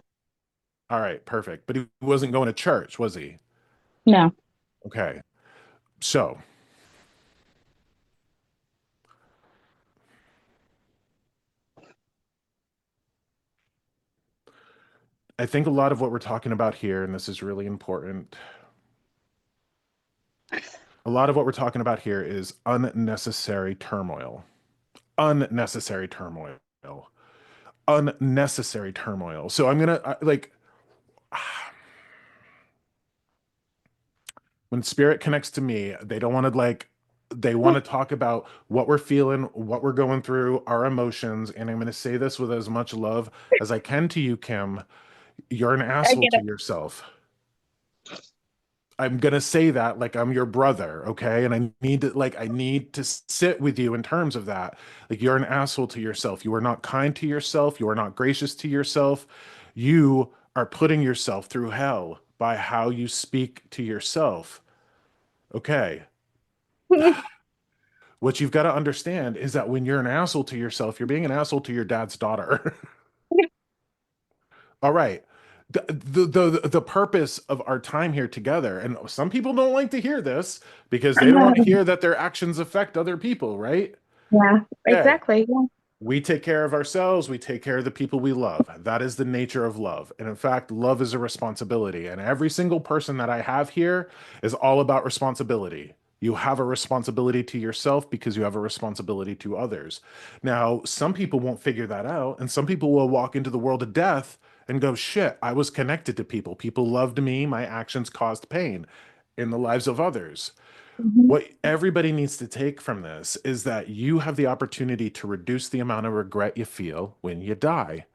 All right, perfect. But he wasn't going to church, was he? No. Okay. So I think a lot of what we're talking about here, and this is really important, a lot of what we're talking about here is unnecessary turmoil. Unnecessary turmoil. Unnecessary turmoil. So I'm gonna like when spirit connects to me, they don't want to like they want to talk about what we're feeling, what we're going through, our emotions, and I'm going to say this with as much love as I can to you, Kim. You're an I asshole get to it. yourself. I'm gonna say that like I'm your brother, okay? And I need to sit with you in terms of that. Like you're an asshole to yourself. You are not kind to yourself. You are not gracious to yourself. You are putting yourself through hell by how you speak to yourself. Okay. What you've got to understand is that when you're an asshole to yourself, you're being an asshole to your dad's daughter. All right. The purpose of our time here together, and some people don't like to hear this because they don't want to hear that their actions affect other people, right? Yeah, Okay. exactly. Yeah. We take care of ourselves, we take care of the people we love. That is the nature of love. And in fact, love is a responsibility. And every single person that I have here is all about responsibility. You have a responsibility to yourself because you have a responsibility to others. Now, some people won't figure that out, and some people will walk into the world of death and go, shit, I was connected to people. People loved me. My actions caused pain in the lives of others. Mhm. What everybody needs to take from this is that you have the opportunity to reduce the amount of regret you feel when you die.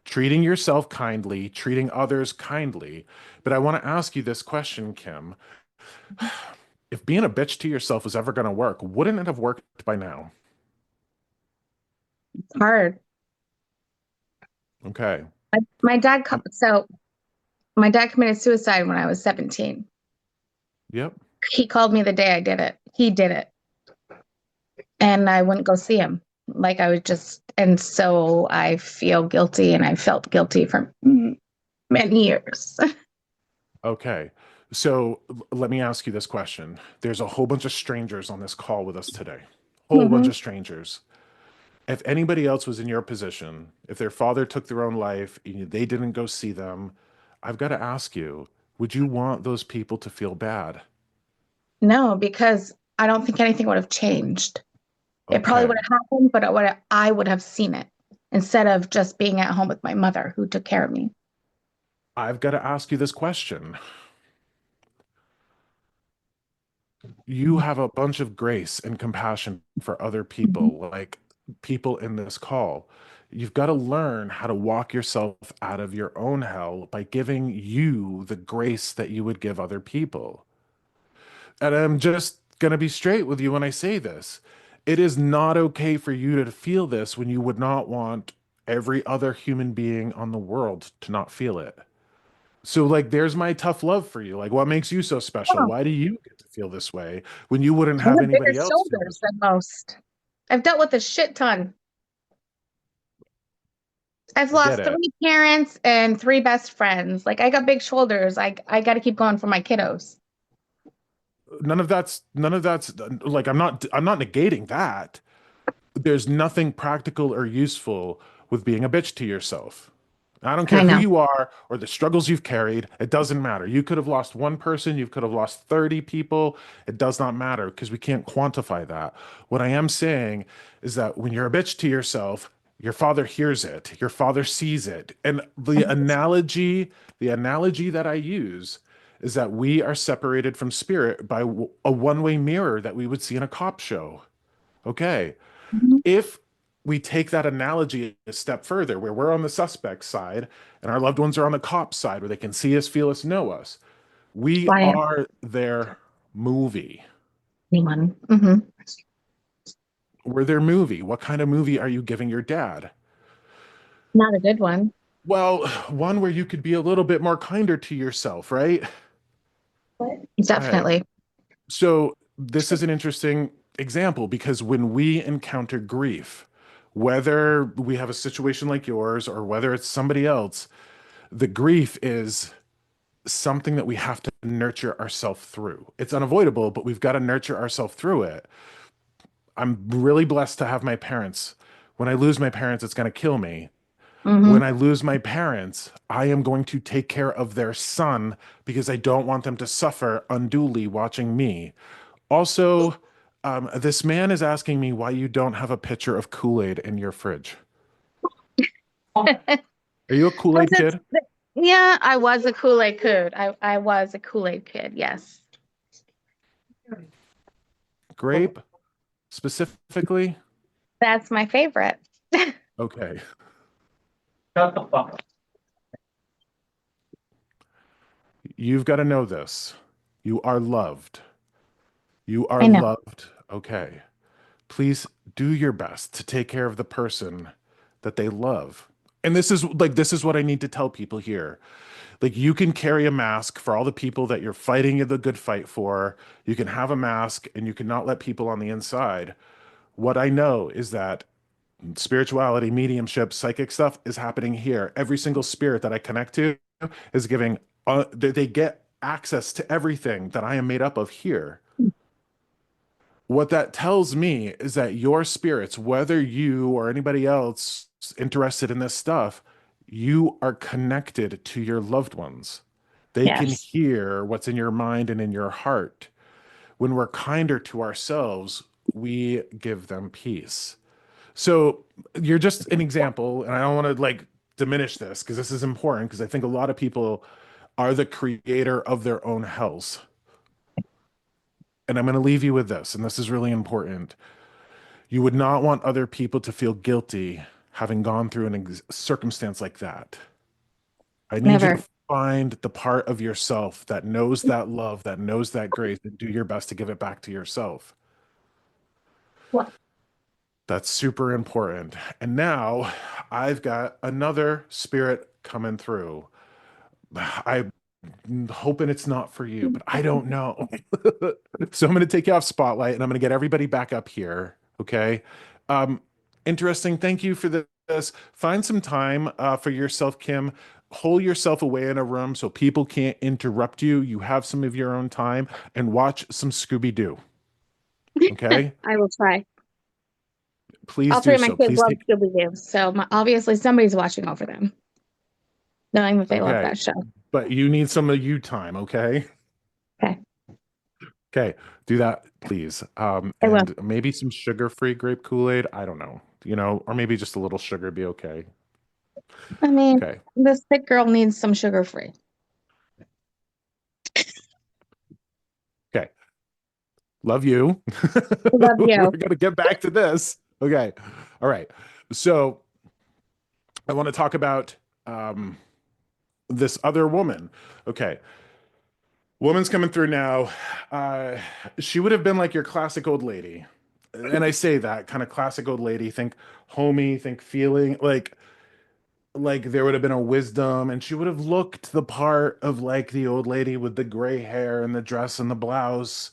Treating yourself kindly, treating others kindly. But I want to ask you this question, Kim. If being a bitch to yourself was ever going to work, wouldn't it have worked by now? It's hard. Okay. My dad, Um, so my dad committed suicide when I was 17. yep. He called me the day I did it. He did it. And I wouldn't go see him. Like I was just, and so I feel guilty and I felt guilty for many years. Okay. So let me ask you this question. There's a whole bunch of strangers on this call with us today. Whole bunch Mhm. of strangers. If anybody else was in your position, if their father took their own life, and they didn't go see them, I've got to ask you, would you want those people to feel bad? No, because I don't think anything would have changed. It probably would Okay. have happened, but I would have seen it instead of just being at home with my mother who took care of me. I've got to ask you this question. You have a bunch of grace and compassion for other Mhm. people, like people in this call. You've got to learn how to walk yourself out of your own hell by giving you the grace that you would give other people. And I'm just going to be straight with you when I say this. It is not okay for you to feel this when you would not want every other human being on the world to not feel it. So, like, there's my tough love for you. Like, what makes you so special? Oh, Why do you get to feel this way when you wouldn't I have have bigger anybody else feel shoulders this way? than most. I've dealt with a shit ton. I've I get lost it. 3 parents and 3 best friends. Like I got big shoulders. I got to keep going for my kiddos. None of that's like I'm not negating that. There's nothing practical or useful with being a bitch to yourself. I don't care I who know. you are or the struggles you've carried. It doesn't matter. You could have lost one person, you could have lost 30 people. It does not matter because we can't quantify that. What I am saying is that when you're a bitch to yourself, your father hears it, your father sees it. And the analogy that I use is that we are separated from spirit by a one-way mirror that we would see in a cop show. Okay. Mhm. If we take that analogy a step further, where we're on the suspect side and our loved ones are on the cop side, where they can see us, feel us, know us, we Why are their movie. anyone? Hmm. We're their movie. What kind of movie are you giving your dad? Not a good one. Well, one where you could be a little bit more kinder to yourself, right? Okay. Definitely. So this is an interesting example because when we encounter grief, whether we have a situation like yours or whether it's somebody else, the grief is something that we have to nurture ourselves through. It's unavoidable, but we've got to nurture ourselves through it. I'm really blessed to have my parents. When I lose my parents, it's going to kill me. When Hmm. I lose my parents, I am going to take care of their son because I don't want them to suffer unduly watching me. Also, this man is asking me why you don't have a pitcher of Kool-Aid in your fridge. Are you a Kool-Aid kid? Yeah, I was a Kool-Aid kid. I was a Kool-Aid kid. Yes. Grape specifically? That's my favorite. Okay. You've got to know this. You are loved. You are I know. loved. Okay. Please do your best to take care of the person that they love. And this is what I need to tell people here. Like, you can carry a mask for all the people that you're fighting the good fight for. You can have a mask and you cannot let people on the inside. What I know is that spirituality, mediumship, psychic stuff is happening here. Every single spirit that I connect to is giving, they get access to everything that I am made up of here. What that tells me is that your spirits, whether you or anybody else is interested in this stuff, you are connected to your loved ones. They can Yes. hear what's in your mind and in your heart. When we're kinder to ourselves, we give them peace. So you're just an example, and I don't want to like diminish this because this is important because I think a lot of people are the creator of their own hells. And I'm going to leave you with this, and this is really important. You would not want other people to feel guilty having gone through circumstance like that. I need you Never. to find the part of yourself that knows that love, that knows that grace, and do your best to give it back to yourself. What? That's super important. And now I've got another spirit coming through. I'm hoping it's not for you, but I don't know. So I'm going to take you off spotlight and I'm going to get everybody back up here. Okay. Um, Interesting. Thank you for this. Find some time for yourself, Kim. Hole yourself away in a room so people can't interrupt you. You have some of your own time and watch some Scooby-Doo. Okay. I will try. Please All three do of my so. kids Please love take. Scooby-Doo, so obviously somebody's watching over them, knowing that they love Okay. that show. But you need some of you time. Okay. Okay, Okay. Do that, please. I will. And maybe some sugar-free grape Kool-Aid. I don't know, or maybe just a little sugar be okay. I mean, Okay. this sick girl needs some sugar-free. Okay. Love you. Love We're you. gonna get back to this. Okay. All right. So I want to talk about um, this other woman. Okay. Woman's coming through now. Uh, she would have been like your classic old lady. And I say that kind of classic old lady, think homey, think feeling like there would have been a wisdom and she would have looked the part of like the old lady with the gray hair and the dress and the blouse.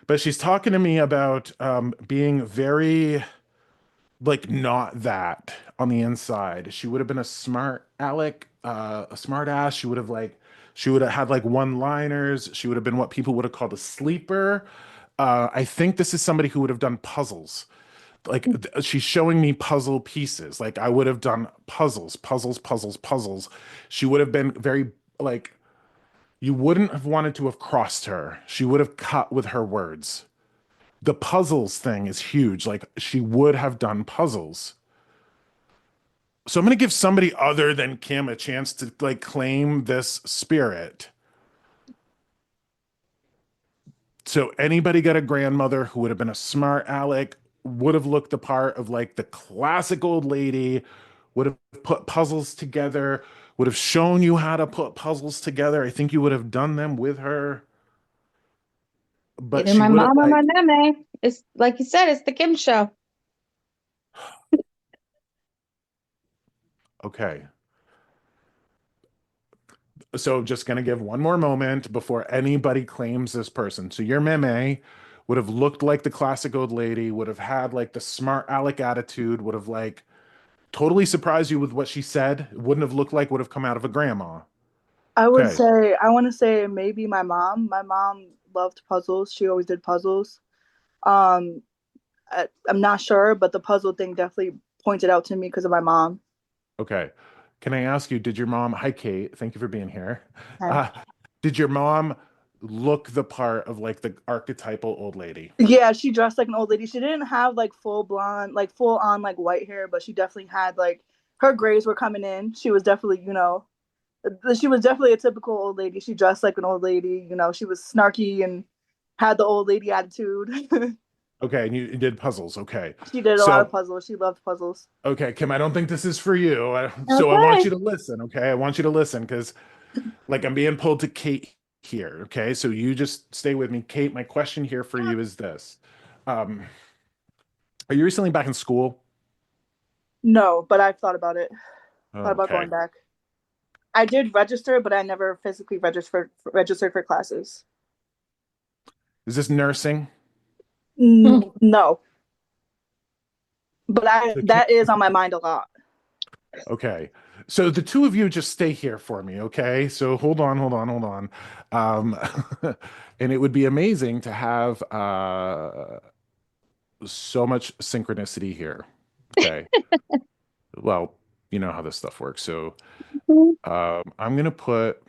But she's talking to me about being very like not that on the inside. She would have been a smart aleck, a smart ass. She would have had like one-liners. She would have been what people would have called a sleeper. I think this is somebody who would have done puzzles. Like she's showing me puzzle pieces. Like I would have done puzzles, puzzles, puzzles, puzzles. She would have been very like you wouldn't have wanted to have crossed her. She would have cut with her words. The puzzles thing is huge. Like she would have done puzzles. So I'm going to give somebody other than Kim a chance to like claim this spirit. So anybody got a grandmother who would have been a smart aleck, would have looked the part of like the classic old lady, would have put puzzles together, would have shown you how to put puzzles together. I think you would have done them with her. But Either she my would have mom or my like, meme. It's like you said, it's the Kim show. okay. So just going to give one more moment before anybody claims this person. So your meme would have looked like the classic old lady, would have had like the smart aleck attitude, would have like totally surprised you with what she said. It wouldn't have looked like would have come out of a grandma. Okay. I want to say maybe my mom. My mom loved puzzles. She always did puzzles. Um, I'm not sure, but the puzzle thing definitely pointed out to me because of my mom. Okay. Can I ask you, did your mom, hi Kate, thank you for being here. Okay. Uh, did your mom look the part of like the archetypal old lady? Yeah, she dressed like an old lady. She didn't have like full blonde, like full on like white hair, but she definitely had like her grays were coming in. She was definitely, she was definitely a typical old lady. She dressed like an old lady, she was snarky and had the old lady attitude. Okay, and you did puzzles. Okay. She did a lot of So, puzzles. She loved puzzles. okay, Kim, I don't think this is for you. So I want Okay. you to listen, okay? I want you to listen because like I'm being pulled to Kate here, okay? So you just stay with me. Kate, my question here for you is this. Um, are you recently back in school? No, but I've thought about it. Thought about Okay. going back. I did register, but I never physically registered for classes. Is this nursing? No, but So that is on my mind a lot. Okay. So the two of you just stay here for me, okay? So hold on, hold on, hold on. Um, and it would be amazing to have so much synchronicity here. Okay. Well, you know how this stuff works. So I'm gonna put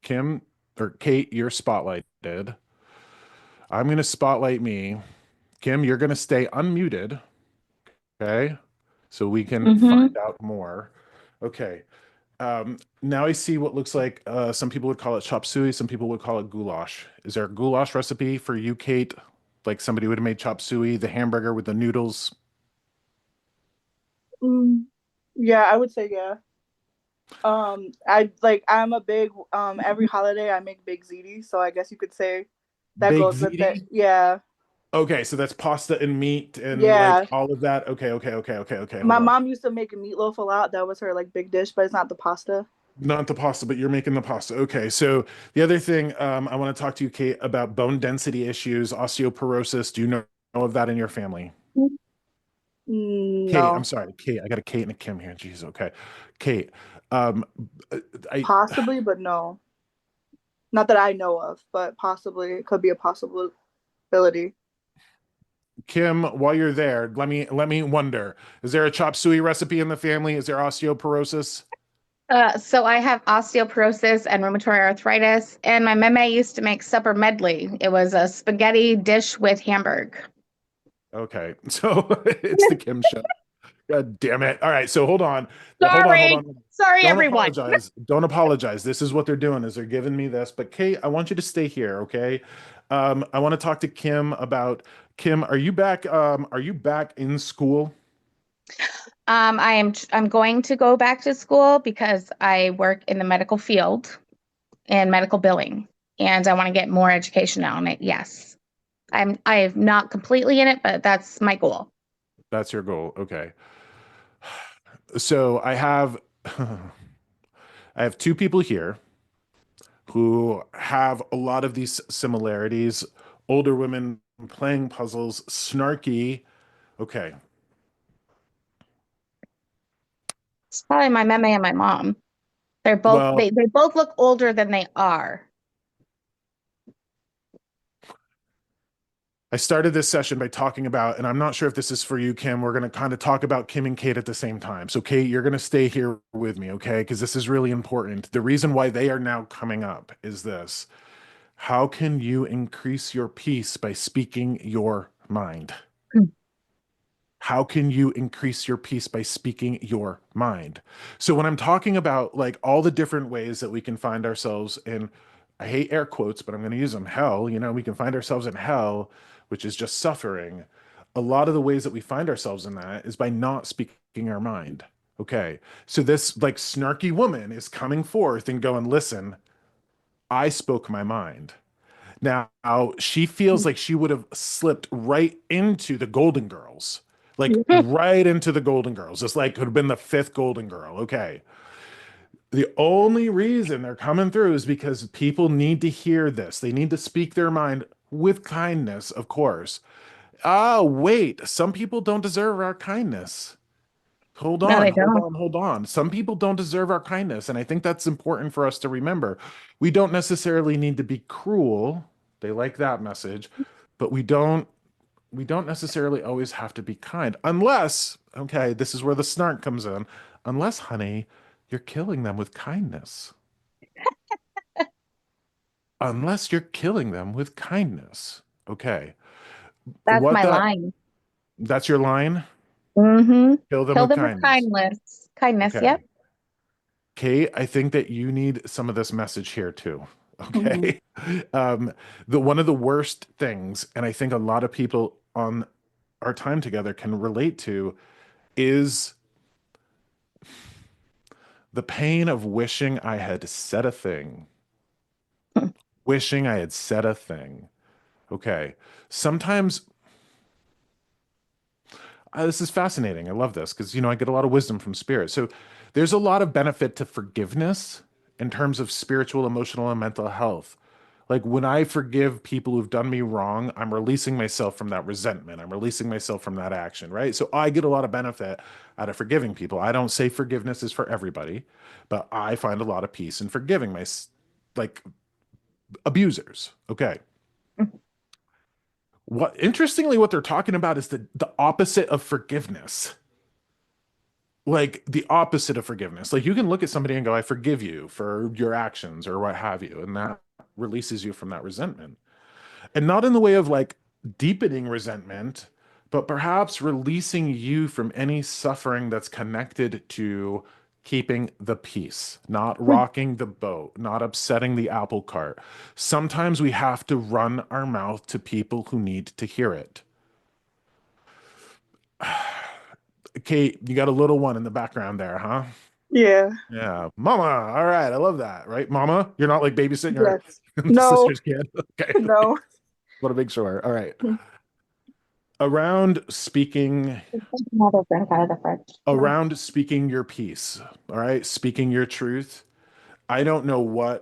Kim or Kate, you're spotlighted. I'm gonna spotlight me. Kim, you're gonna stay unmuted, okay? So we can Mm-hmm. find out more. Okay. Now I see what looks like some people would call it chop suey, some people would call it goulash. Is there a goulash recipe for you, Kate? Like somebody would have made chop suey, the hamburger with the noodles. Mm, yeah, I would say yeah. I'm a big every holiday I make big ziti, so I guess you could say that Baked goes with it. ziti? Yeah, Okay, so that's pasta and meat and like yeah. all of that. Okay. Hold My on. mom used to make a meatloaf a lot. That was her like big dish, but it's not the pasta. Not the pasta, but you're making the pasta. Okay, so the other thing I want to talk to you, Kate, about bone density issues, osteoporosis. Do you know of that in your family? Kate, I'm No, sorry, Kate. I got a Kate and a Kim here. Jeez, okay. Kate, um, I possibly, but no, not that I know of, but possibly it could be a possibility. Kim, while you're there, let me wonder. Is there a chop suey recipe in the family? Is there osteoporosis? So I have osteoporosis and rheumatoid arthritis, and my meme used to make supper medley. It was a spaghetti dish with hamburg. Okay, so it's the Kim show. God damn it. All right, so hold on. Hold Sorry. on. Sorry, Don't everyone. apologize. Don't apologize. This is what they're doing is they're giving me this. But Kate, I want you to stay here, okay? I want to talk to Kim about Kim, are you back? Are you back in school? I'm going to go back to school because I work in the medical field and medical billing, and I want to get more education on it. Yes. I'm not completely in it, but that's my goal. That's your goal. Okay. So I have I have two people here who have a lot of these similarities. Older women playing puzzles, snarky. Okay. It's probably my meme and my mom. They're both Well, they both look older than they are. I started this session by talking about, and I'm not sure if this is for you, Kim. We're going to kind of talk about Kim and Kate at the same time. So, Kate, you're going to stay here with me, okay? Because this is really important. The reason why they are now coming up is this. How can you increase your peace by speaking your mind? How can you increase your peace by speaking your mind? So when I'm talking about like all the different ways that we can find ourselves in, I hate air quotes, but I'm going to use them, hell, we can find ourselves in hell, which is just suffering. A lot of the ways that we find ourselves in that is by not speaking our mind. Okay. So this like snarky woman is coming forth and going, listen, I spoke my mind. Now, she feels like she would have slipped right into the Golden Girls, like right into the Golden Girls. It's like could have been the fifth Golden Girl. Okay. The only reason they're coming through is because people need to hear this. They need to speak their mind with kindness, of course. Ah, wait, some people don't deserve our kindness. Hold No, on, they hold don't. on, hold on. Some people don't deserve our kindness, and I think that's important for us to remember. We don't necessarily need to be cruel. They like that message, but we don't necessarily always have to be kind unless, okay, this is where the snark comes in. Unless, honey, you're killing them with kindness. Unless you're killing them with kindness. Okay. That's What my that line. that's your line? Mm-hmm. Kill them Kill with them with kindness. kindness. Kindness, Okay. yep. Kate, I think that you need some of this message here too. Mm-hmm. Okay. The one of the worst things, and I think a lot of people on our time together can relate to, is the pain of wishing I had said a thing. Wishing I had said a thing. Okay. Sometimes This is fascinating. I love this because, I get a lot of wisdom from spirit. So there's a lot of benefit to forgiveness in terms of spiritual, emotional, and mental health. Like when I forgive people who've done me wrong, I'm releasing myself from that resentment. I'm releasing myself from that action, right? So I get a lot of benefit out of forgiving people. I don't say forgiveness is for everybody, but I find a lot of peace in forgiving like abusers. Okay. What they're talking about is the opposite of forgiveness. Like the opposite of forgiveness. Like you can look at somebody and go, I forgive you for your actions or what have you. And that releases you from that resentment. And not in the way of like deepening resentment, but perhaps releasing you from any suffering that's connected to keeping the peace, not rocking the boat, not upsetting the apple cart. Sometimes we have to run our mouth to people who need to hear it. Kate, you got a little one in the background there, huh? Yeah. Yeah. Mama. All right. I love that. Right? Mama, you're not like babysitting your Yes. No. sister's kid. Okay. No. Want to make sure. All right. Around speaking, Another drink out of the fridge. around speaking your piece. All right. Speaking your truth. I don't know why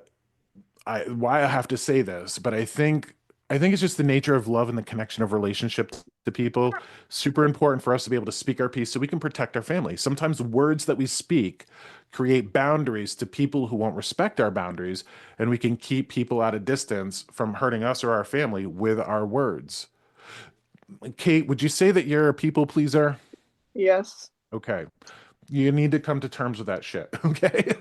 I have to say this, but I think it's just the nature of love and the connection of relationship to people. Super important for us to be able to speak our piece so we can protect our family. Sometimes words that we speak create boundaries to people who won't respect our boundaries, and we can keep people at a distance from hurting us or our family with our words. Kate, would you say that you're a people pleaser? Yes. Okay. You need to come to terms with that shit. Okay.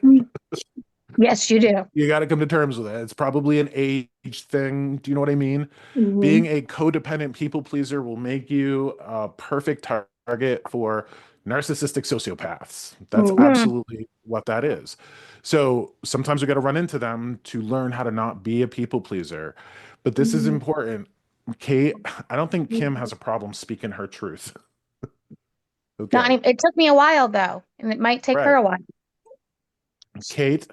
Yes, you do. You got to come to terms with it. It's probably an age thing. Do you know what I mean? Mm-hmm. Being a codependent people pleaser will make you a perfect target for narcissistic sociopaths. That's Mm-hmm. absolutely what that is. So sometimes we got to run into them to learn how to not be a people pleaser. But this is important. Kate, I don't think Kim has a problem speaking her truth. Okay. It took me a while though, and it might take her Right. a while. Kate,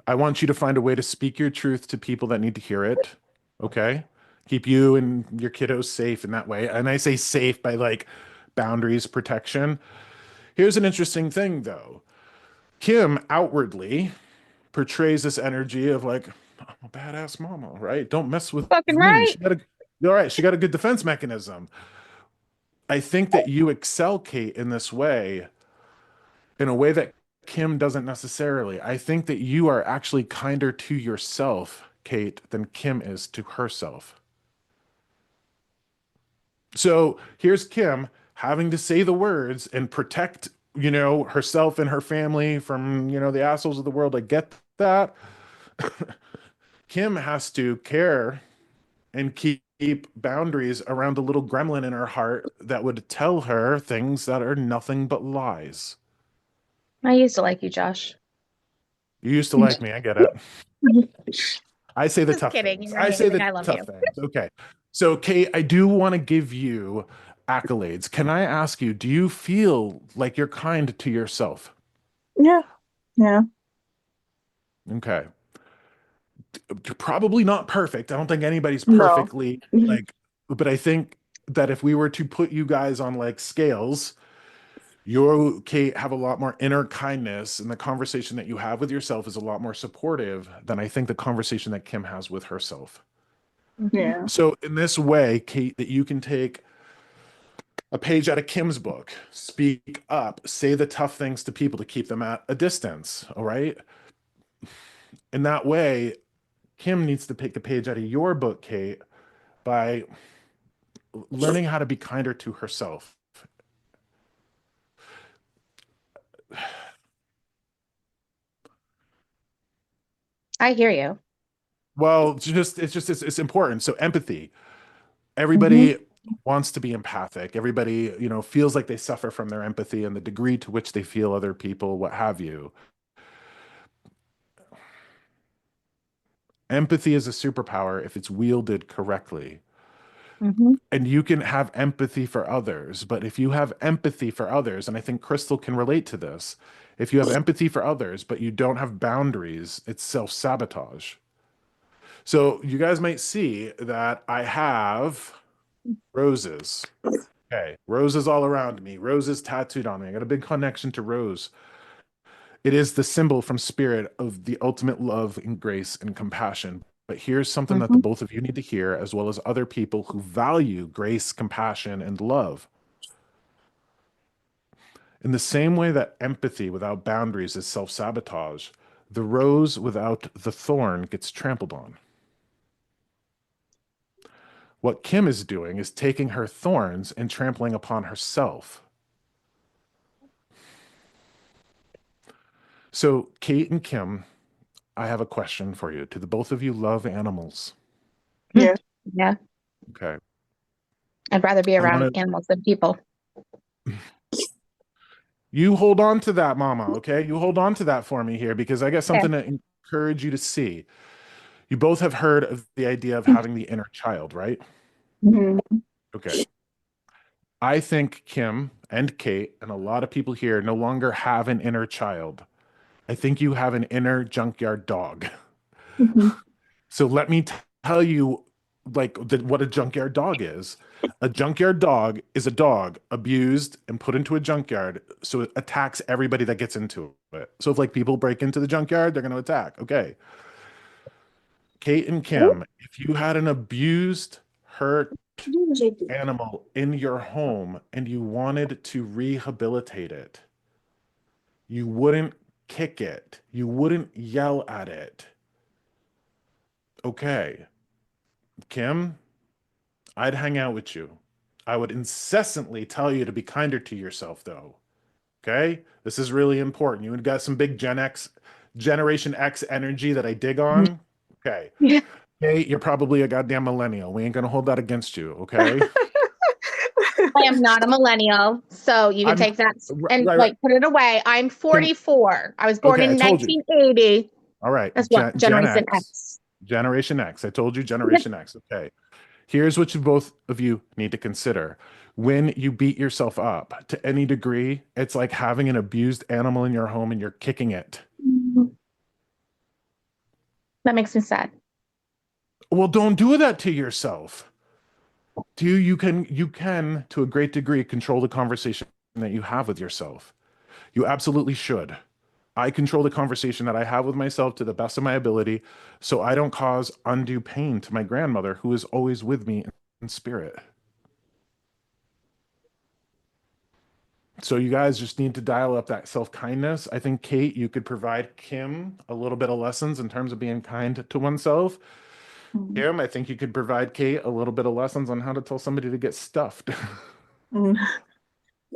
I want you to find a way to speak your truth to people that need to hear it. Okay. Keep you and your kiddos safe in that way. And I say safe by like boundaries, protection. Here's an interesting thing though. Kim outwardly portrays this energy of like, I'm a badass mama, right? Don't mess with Fucking me. right. All right. She got a good defense mechanism. I think that you excel, Kate, in this way, in a way that Kim doesn't necessarily. I think that you are actually kinder to yourself, Kate, than Kim is to herself. So here's Kim having to say the words and protect, herself and her family from, the assholes of the world. I get that. Kim has to care and keep boundaries around the little gremlin in her heart that would tell her things that are nothing but lies. I used to like you, Josh. You used to like me. I get it. I say the Just tough kidding. things. You're I say amazing. the I love tough you. things. Okay. So, Kate, I do want to give you accolades. Can I ask you, do you feel like you're kind to yourself? Yeah. Yeah. Okay. You're probably not perfect. I don't think anybody's No. perfectly like, but I think that if we were to put you guys on like scales, you, Kate, have a lot more inner kindness, and the conversation that you have with yourself is a lot more supportive than I think the conversation that Kim has with herself. Yeah. So, in this way, Kate, that you can take a page out of Kim's book, speak up, say the tough things to people to keep them at a distance. All right. In that way, Kim needs to take a page out of your book, Kate, by learning how to be kinder to herself. I hear you. Well, it's important. So empathy. Mhm. Everybody wants to be empathic. Everybody, feels like they suffer from their empathy and the degree to which they feel other people, what have you. Empathy is a superpower if it's wielded correctly. Mhm. And you can have empathy for others, but if you have empathy for others, and I think Crystal can relate to this, if you have empathy for others but you don't have boundaries, it's self-sabotage. So you guys might see that I have roses. Okay. Rose is all around me. Rose is tattooed on me. I got a big connection to Rose. It is the symbol from spirit of the ultimate love and grace and compassion. But here's something that the Mhm. both of you need to hear, as well as other people who value grace, compassion, and love. In the same way that empathy without boundaries is self-sabotage, the rose without the thorn gets trampled on. What Kim is doing is taking her thorns and trampling upon herself. So, Kate and Kim, I have a question for you. Do the both of you love animals? Yeah. Yeah, Okay. I'd rather be I around want animals than people. to, you hold on to that, Mama, okay? You hold on to that for me here because I got Okay. something to encourage you to see. You both have heard of the idea of having the inner child, right? Mhm. Okay. I think Kim and Kate and a lot of people here no longer have an inner child. I think you have an inner junkyard dog. Mhm. So let me tell you, what a junkyard dog is. A junkyard dog is a dog abused and put into a junkyard, so it attacks everybody that gets into it. So if like people break into the junkyard, they're going to attack. Okay. Kate and Kim, if you had an abused, hurt animal in your home and you wanted to rehabilitate it, you wouldn't kick it, you wouldn't yell at it. Okay. Kim, I'd hang out with you. I would incessantly tell you to be kinder to yourself, though. Okay? This is really important. You got some big Generation X energy that I dig on. Okay. Yeah. Hey, you're probably a goddamn millennial. We ain't gonna hold that against you, okay? I am not a millennial, so you can I'm take that and right. like put it away. I'm Kim, 44. I was born okay, I in told you. 1980. All right, That's what Gen Generation X. X. Generation X. I told you Generation X. Okay. Here's what you both of you need to consider. When you beat yourself up to any degree, it's like having an abused animal in your home and you're kicking it. That makes me sad. Well, don't do that to yourself. You can to a great degree control the conversation that you have with yourself. You absolutely should. I control the conversation that I have with myself to the best of my ability so I don't cause undue pain to my grandmother who is always with me in spirit. So you guys just need to dial up that self-kindness. I think Kate, you could provide Kim a little bit of lessons in terms of being kind to oneself. Mm. Kim, I think you could provide Kate a little bit of lessons on how to tell somebody to get stuffed.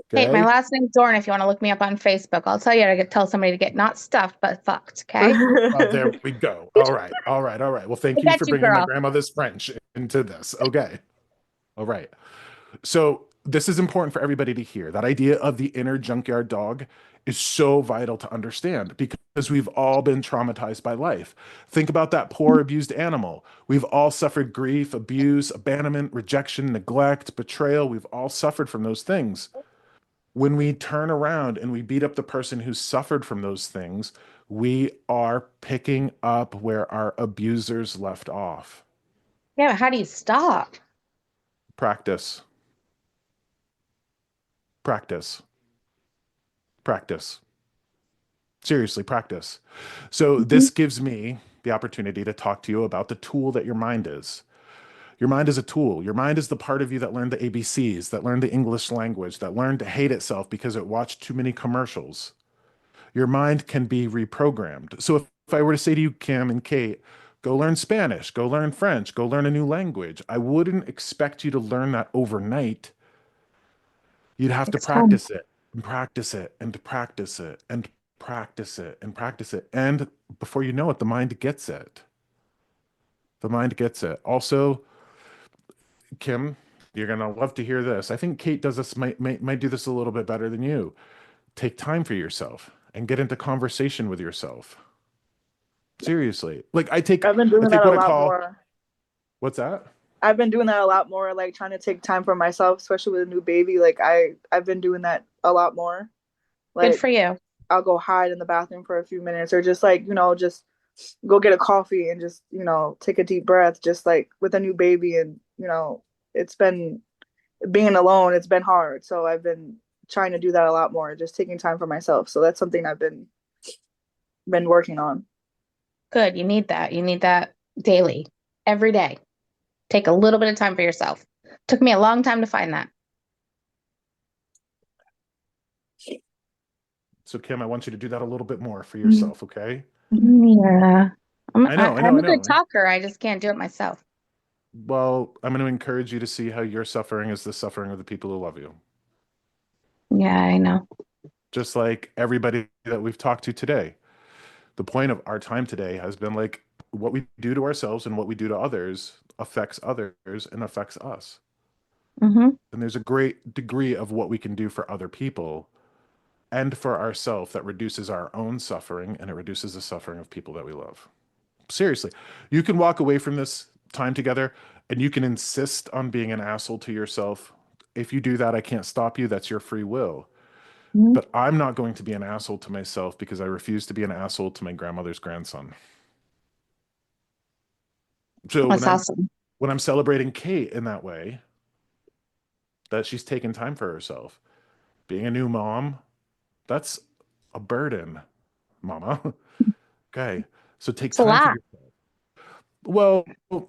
Hey, my Okay? last name's Dorn. If you want to look me up on Facebook, I'll tell you how to tell somebody to get not stuffed but fucked. Okay, Well, there we go. All right. All right. All right. Well, I thank you got for you, bringing my girl. grandmother's French into this. Okay. All right. So this is important for everybody to hear. That idea of the inner junkyard dog is so vital to understand because we've all been traumatized by life. Think about that poor abused animal. We've all suffered grief, abuse, abandonment, rejection, neglect, betrayal. We've all suffered from those things. When we turn around and we beat up the person who suffered from those things, we are picking up where our abusers left off. Yeah, but how do you stop? Practice, practice, practice. Seriously, practice. So, Mhm. this gives me the opportunity to talk to you about the tool that your mind is. Your mind is a tool. Your mind is the part of you that learned the ABCs, that learned the English language, that learned to hate itself because it watched too many commercials. Your mind can be reprogrammed. So, if I were to say to you, Kim and Kate, go learn Spanish, go learn French, go learn a new language, I wouldn't expect you to learn that overnight. You'd have to Takes time. practice it and practice it and practice it and practice it and practice it. And before you know it, the mind gets it. The mind gets it. Also, Kim, you're gonna love to hear this. I think Kate does this might do this a little bit better than you. Take time for yourself and get into conversation with yourself. Seriously. Like I've been I doing that take a what I lot call more. what's that? I've been doing that a lot more, like trying to take time for myself, especially with a new baby. Like I've been doing that a lot more. Good Like for you. I'll go hide in the bathroom for a few minutes, or just like just go get a coffee and just take a deep breath, just like with a new baby. And it's been being alone, it's been hard. So I've been trying to do that a lot more, just taking time for myself. So that's something I've been working on. Good. You need that. You need that daily, every day. Take a little bit of time for yourself. Took me a long time to find that. So Kim, I want you to do that a little bit more for yourself, okay? Yeah. I know. I'm a good talker. I just can't do it myself. Well, I'm going to encourage you to see how your suffering is the suffering of the people who love you. Yeah, I know. Just like everybody that we've talked to today. The point of our time today has been like what we do to ourselves and what we do to others affects others and affects us. Mm-hmm. And there's a great degree of what we can do for other people and for ourselves that reduces our own suffering and it reduces the suffering of people that we love. Seriously, you can walk away from this time together and you can insist on being an asshole to yourself. If you do that, I can't stop you. That's your free will. Mm-hmm. But I'm not going to be an asshole to myself because I refuse to be an asshole to my grandmother's grandson. So That's awesome. when I'm celebrating Kate in that way, that she's taken time for herself, being a new mom, that's a burden, mama. Okay. So take It's a time for lot. yourself. Well, You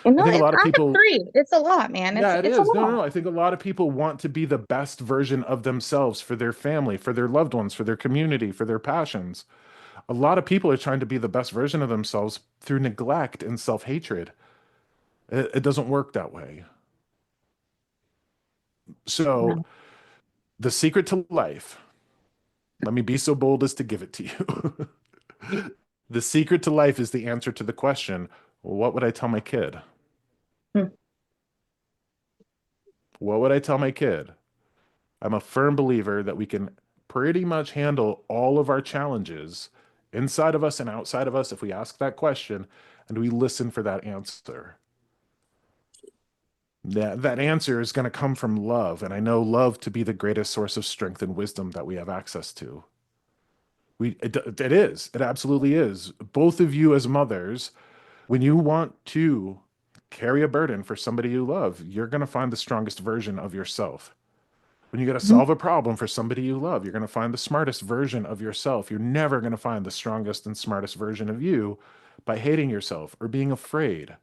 I know, think a lot of I people, agree. It's a lot, man. yeah, it It's a is. No, lot. no, no. I think a lot of people want to be the best version of themselves for their family, for their loved ones, for their community, for their passions. A lot of people are trying to be the best version of themselves through neglect and self-hatred. It doesn't work that way. So, No. the secret to life, let me be so bold as to give it to you. The secret to life is the answer to the question, what would I tell my kid? Hmm. What would I tell my kid? I'm a firm believer that we can pretty much handle all of our challenges inside of us and outside of us if we ask that question and we listen for that answer. That answer is going to come from love, and I know love to be the greatest source of strength and wisdom that we have access to. It is. It absolutely is. Both of you as mothers, when you want to carry a burden for somebody you love, you're going to find the strongest version of yourself. When you got to Mm-hmm. solve a problem for somebody you love, you're going to find the smartest version of yourself. You're never going to find the strongest and smartest version of you by hating yourself or being afraid.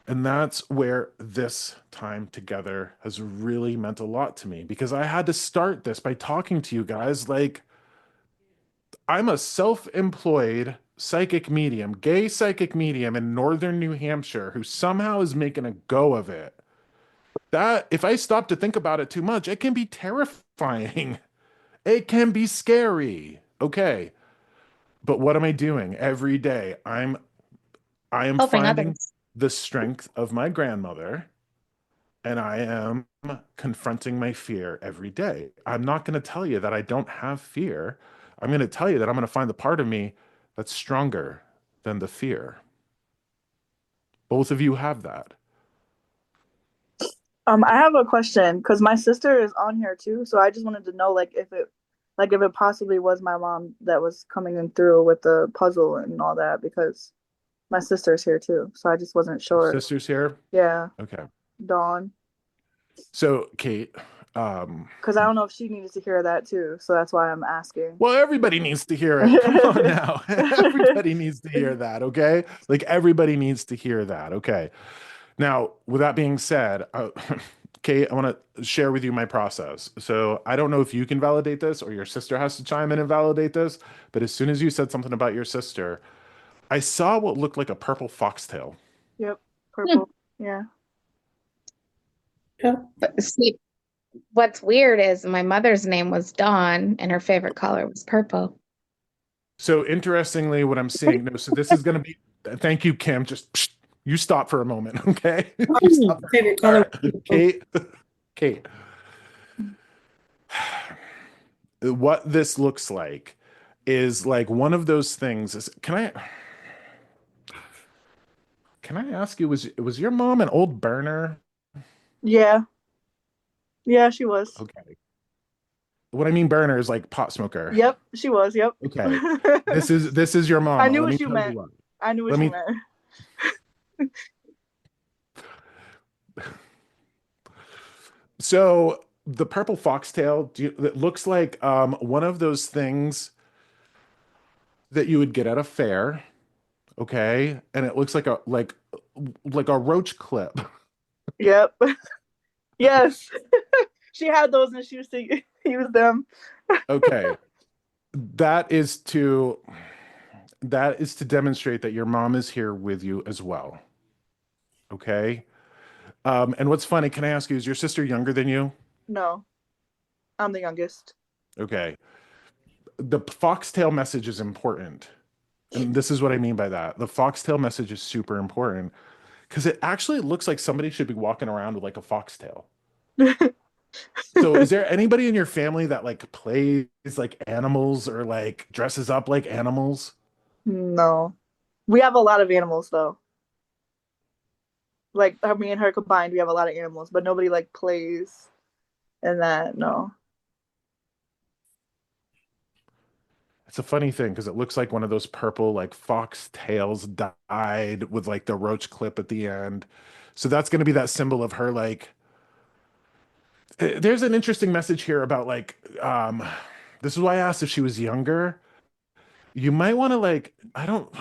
And that's where this time together has really meant a lot to me because I had to start this by talking to you guys. Like, I'm a self-employed psychic medium, gay psychic medium in northern New Hampshire who somehow is making a go of it. That, if I stop to think about it too much, it can be terrifying. It can be scary. Okay. But what am I doing every day? I am Helping finding others. the strength of my grandmother and I am confronting my fear every day. I'm not going to tell you that I don't have fear. I'm going to tell you that I'm going to find the part of me that's stronger than the fear. Both of you have that. I have a question because my sister is on here too, so I just wanted to know like if it possibly was my mom that was coming in through with the puzzle and all that because my sister's here too, so I just wasn't sure. Sisters here? Yeah, Okay. Dawn. So, Kate, Because I don't know if she needed to hear that too, so that's why I'm asking. well, everybody needs to hear it. Come on now. Everybody needs to hear that, okay? Like, everybody needs to hear that, okay? Now, with that being said, Kate, I want to share with you my process. So I don't know if you can validate this or your sister has to chime in and validate this, but as soon as you said something about your sister, I saw what looked like a purple foxtail. Yep, purple. Yeah. But see, what's weird is my mother's name was Dawn and her favorite color was purple. So interestingly, what I'm seeing, no, so this is going to be, thank you, Kim. Just you stop for a moment, okay? You stop for a Favorite moment. color. All right. Kate, what this looks like is like one of those things. Can I ask you, was your mom an old burner? Yeah. Yeah, she was. Okay. What I mean burner is like pot smoker. Yep, she was. Yep. Okay. This is your mom. I knew Let what me you tell meant. what. I knew what Let you me meant. So the purple foxtail, it looks like one of those things that you would get at a fair, okay? And it looks like a roach clip. Yep. Yes. She had those and she used to use them. Okay. That is to demonstrate that your mom is here with you as well. Okay? And what's funny, can I ask you, is your sister younger than you? No, I'm the youngest. Okay. The foxtail message is important. And this is what I mean by that. The foxtail message is super important because it actually looks like somebody should be walking around with like a foxtail. So is there anybody in your family that like plays like animals or like dresses up like animals? No. We have a lot of animals though. Like me and her combined, we have a lot of animals, but nobody like plays in that. No. It's a funny thing because it looks like one of those purple like fox tails dyed with like the roach clip at the end. So that's going to be that symbol of her like there's an interesting message here about like this is why I asked if she was younger. You might want to like I don't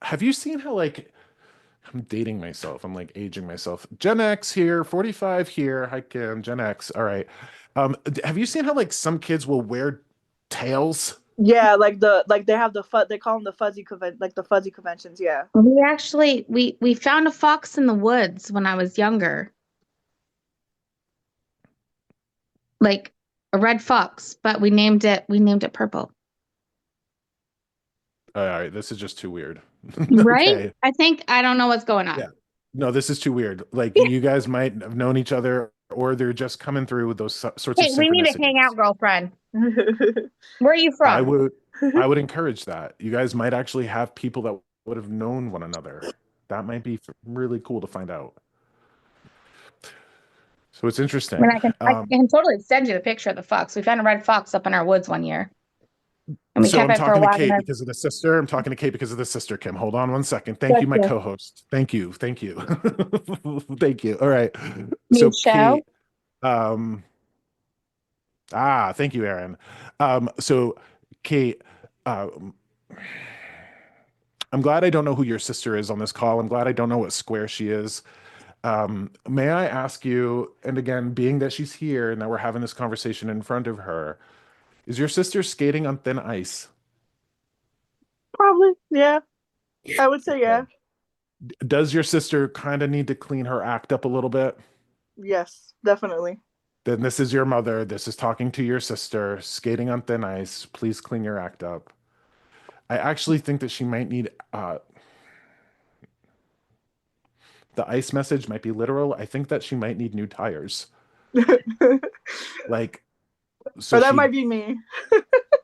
have you seen how like I'm dating myself. I'm like aging myself. Gen X here, 45 here. Hi Kim, Gen X. All right. Have you seen how like some kids will wear tails? Yeah, like they have they call them the fuzzy conventions. Yeah. We found a fox in the woods when I was younger. Like a red fox, but we named it purple. All right, this is just too weird. Right? Okay. I don't know what's going on. Yeah. No, this is too weird. Like you guys might have known each other or they're just coming through with those sorts of Hey, we need to hang synchronicities. out, girlfriend. Where are you I from? would encourage that. You guys might actually have people that would have known one another. That might be really cool to find out. So it's I mean, interesting. I can totally send you the picture of the fox. We found a red fox up in our woods one year. And we So kept I'm it for a talking to while. Kate because of the sister. I'm talking to Kate because of the sister, Kim. Hold on one second. Thank you, my Gotcha. co-host. Thank you. Thank you. Thank you. All right. New So show. Kate, um, thank you, Aaron. So Kate, um, I'm glad I don't know who your sister is on this call. I'm glad I don't know what square she is. May I ask you, and again, being that she's here and that we're having this conversation in front of her, is your sister skating on thin ice? Probably. Yeah. I would say yeah. Does your sister kind of need to clean her act up a little bit? Yes, definitely. Then this is your mother. This is talking to your sister, skating on thin ice. Please clean your act up. I actually think that she might need the ice message might be literal. I think that she might need new tires. Or Like, so that she, might be me.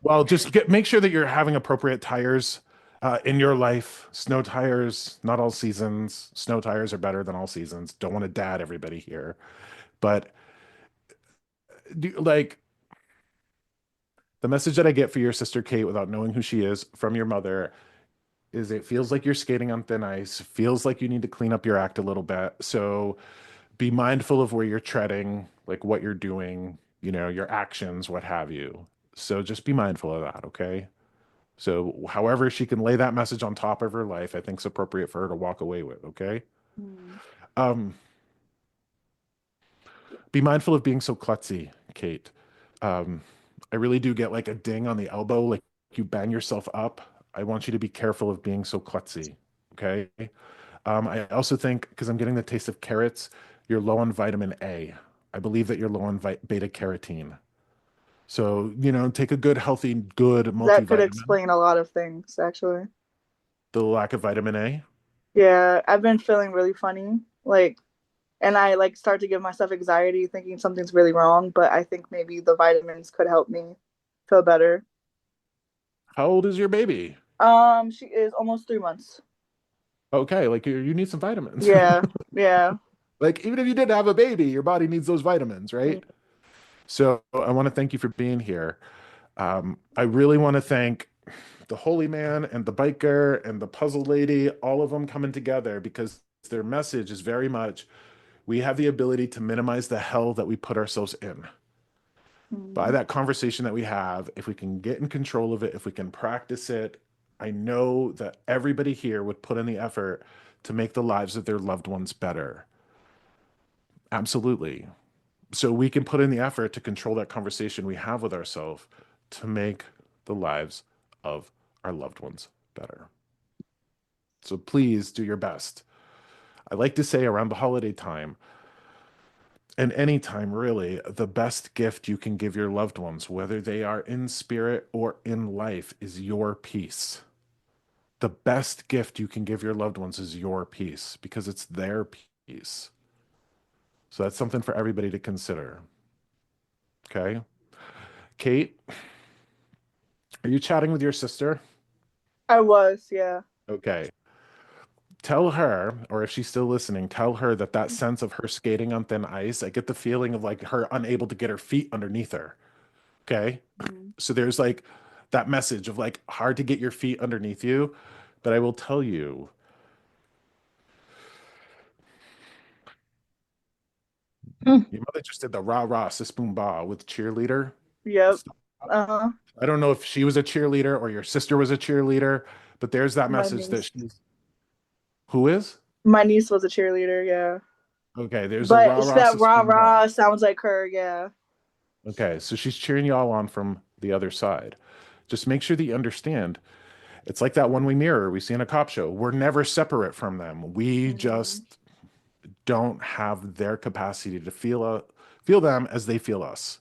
well, just make sure that you're having appropriate tires in your life. Snow tires, not all seasons. Snow tires are better than all seasons. Don't want to dad everybody here, but like the message that I get for your sister Kate without knowing who she is from your mother is it feels like you're skating on thin ice, feels like you need to clean up your act a little bit. So be mindful of where you're treading, like what you're doing, your actions, what have you. So just be mindful of that, okay? So however she can lay that message on top of her life, I think it's appropriate for her to walk away with, okay? Um, be mindful of being so klutzy, Kate. Um, I really do get like a ding on the elbow, like you bang yourself up. I want you to be careful of being so klutzy, okay? I also think, because I'm getting the taste of carrots, you're low on vitamin A. I believe that you're low on beta carotene. So, take a good, healthy, good That could multivitamin. explain a lot of things, actually. The lack of vitamin A. Yeah, I've been feeling really funny. Like, and I like start to give myself anxiety thinking something's really wrong, but I think maybe the vitamins could help me feel better. How old is your baby? She is almost 3 months. Okay, like you need some vitamins. Yeah, yeah. Like even if you didn't have a baby, your body needs those vitamins, right? So I want to thank you for being here. I really want to thank the holy man and the biker and the puzzle lady, all of them coming together because their message is very much we have the ability to minimize the hell that we put ourselves in. By that conversation that we have, if we can get in control of it, if we can practice it, I know that everybody here would put in the effort to make the lives of their loved ones better. Absolutely. So we can put in the effort to control that conversation we have with ourselves to make the lives of our loved ones better. So please do your best. I like to say around the holiday time, and any time really, the best gift you can give your loved ones, whether they are in spirit or in life, is your peace. The best gift you can give your loved ones is your peace, because it's their peace. So that's something for everybody to consider. Okay. Kate, are you chatting with your sister? I was, yeah. Okay. Tell her, or if she's still listening, tell her that that sense of her skating on thin ice, I get the feeling of like her unable to get her feet underneath her. Okay. So there's like that message of like hard to get your feet underneath you. But I will tell you, Hmm. your mother just did the rah rah sis boom ba with cheerleader. Yep. Stop. Uh-huh. I don't know if she was a cheerleader or your sister was a cheerleader, but there's that My message that niece. she's who is? My niece was a cheerleader, yeah. Okay, there's a But rah it's rah that sis rah boom ba. rah sounds like her, yeah. Okay, so she's cheering y'all on from the other side. Just make sure that you understand. It's like that one-way mirror we see in a cop show. We're never separate from them. We just don't have their capacity to feel them as they feel us,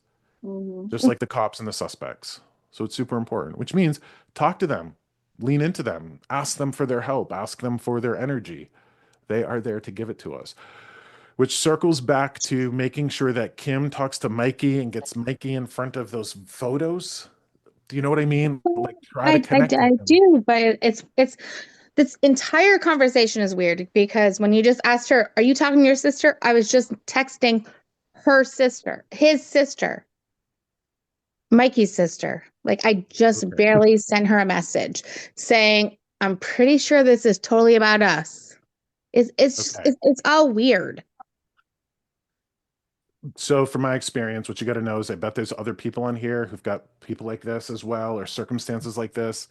just like the cops and the suspects. So it's super important, which means talk to them, lean into them, ask them for their help, ask them for their energy. They are there to give it to us. Which circles back to making sure that Kim talks to Mikey and gets Mikey in front of those photos. Do you know what I mean? Like try to connect I with him. do, but it's this entire conversation is weird because when you just asked her, "Are you talking to your sister?" I was just texting her sister, his sister, Mikey's sister. Like I just Okay. barely sent her a message saying, "I'm pretty sure this is totally about us." Okay. It's all weird. So from my experience, what you got to know is I bet there's other people on here who've got people like this as well, or circumstances like this.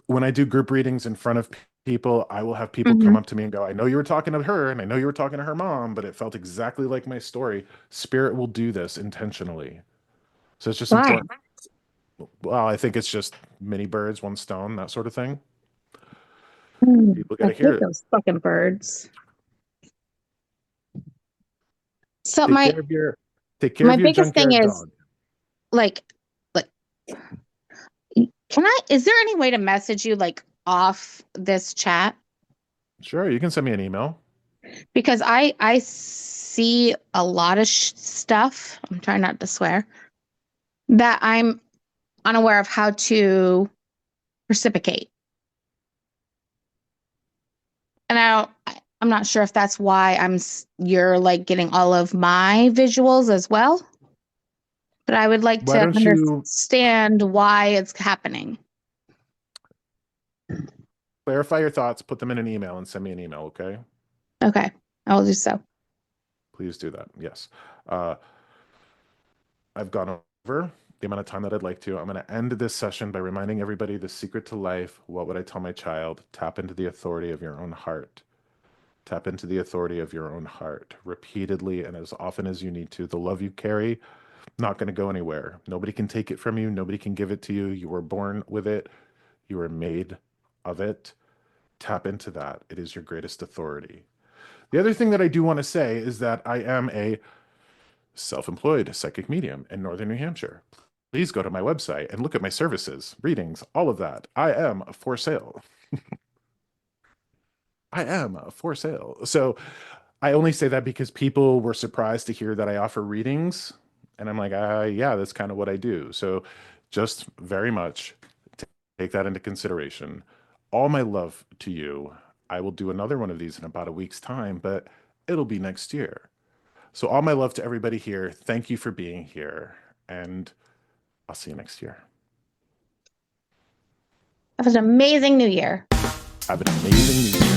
When I do group readings in front of people, I will have people come up to me and go, I know you were talking to her and I know you were talking to her mom, but it felt exactly like my story. Spirit will do this intentionally. So it's just Why? important. Well, I think it's just many birds, one stone, that sort of thing. People got I to hear hate it. those fucking birds. So Take care of my your biggest thing junkyard is dog. like is there any way to message you like off this chat? Sure, you can send me an email. Because I see a lot of stuff. I'm trying not to swear that I'm unaware of how to reciprocate. And I'm not sure if that's why you're like getting all of my visuals as well. But I would like Why to don't you understand why it's happening. clarify your thoughts, put them in an email, and send me an email, okay? Okay, I will do so. Please do that. Yes. I've gone over the amount of time that I'd like to. I'm going to end this session by reminding everybody the secret to life. What would I tell my child? Tap into the authority of your own heart. Tap into the authority of your own heart repeatedly and as often as you need to. The love you carry, not going to go anywhere. Nobody can take it from you. Nobody can give it to you. You were born with it. You were made of it. Tap into that. It is your greatest authority. The other thing that I do want to say is that I am a self-employed psychic medium in Northern New Hampshire. Please go to my website and look at my services, readings, all of that. I am for sale. I am for sale. So I only say that because people were surprised to hear that I offer readings. And I'm like, yeah, that's kind of what I do. So just very much take that into consideration. All my love to you. I will do another one of these in about a week's time, but it'll be next year. So all my love to everybody here. Thank you for being here. And I'll see you next year. Have an amazing new year. Have an amazing new year.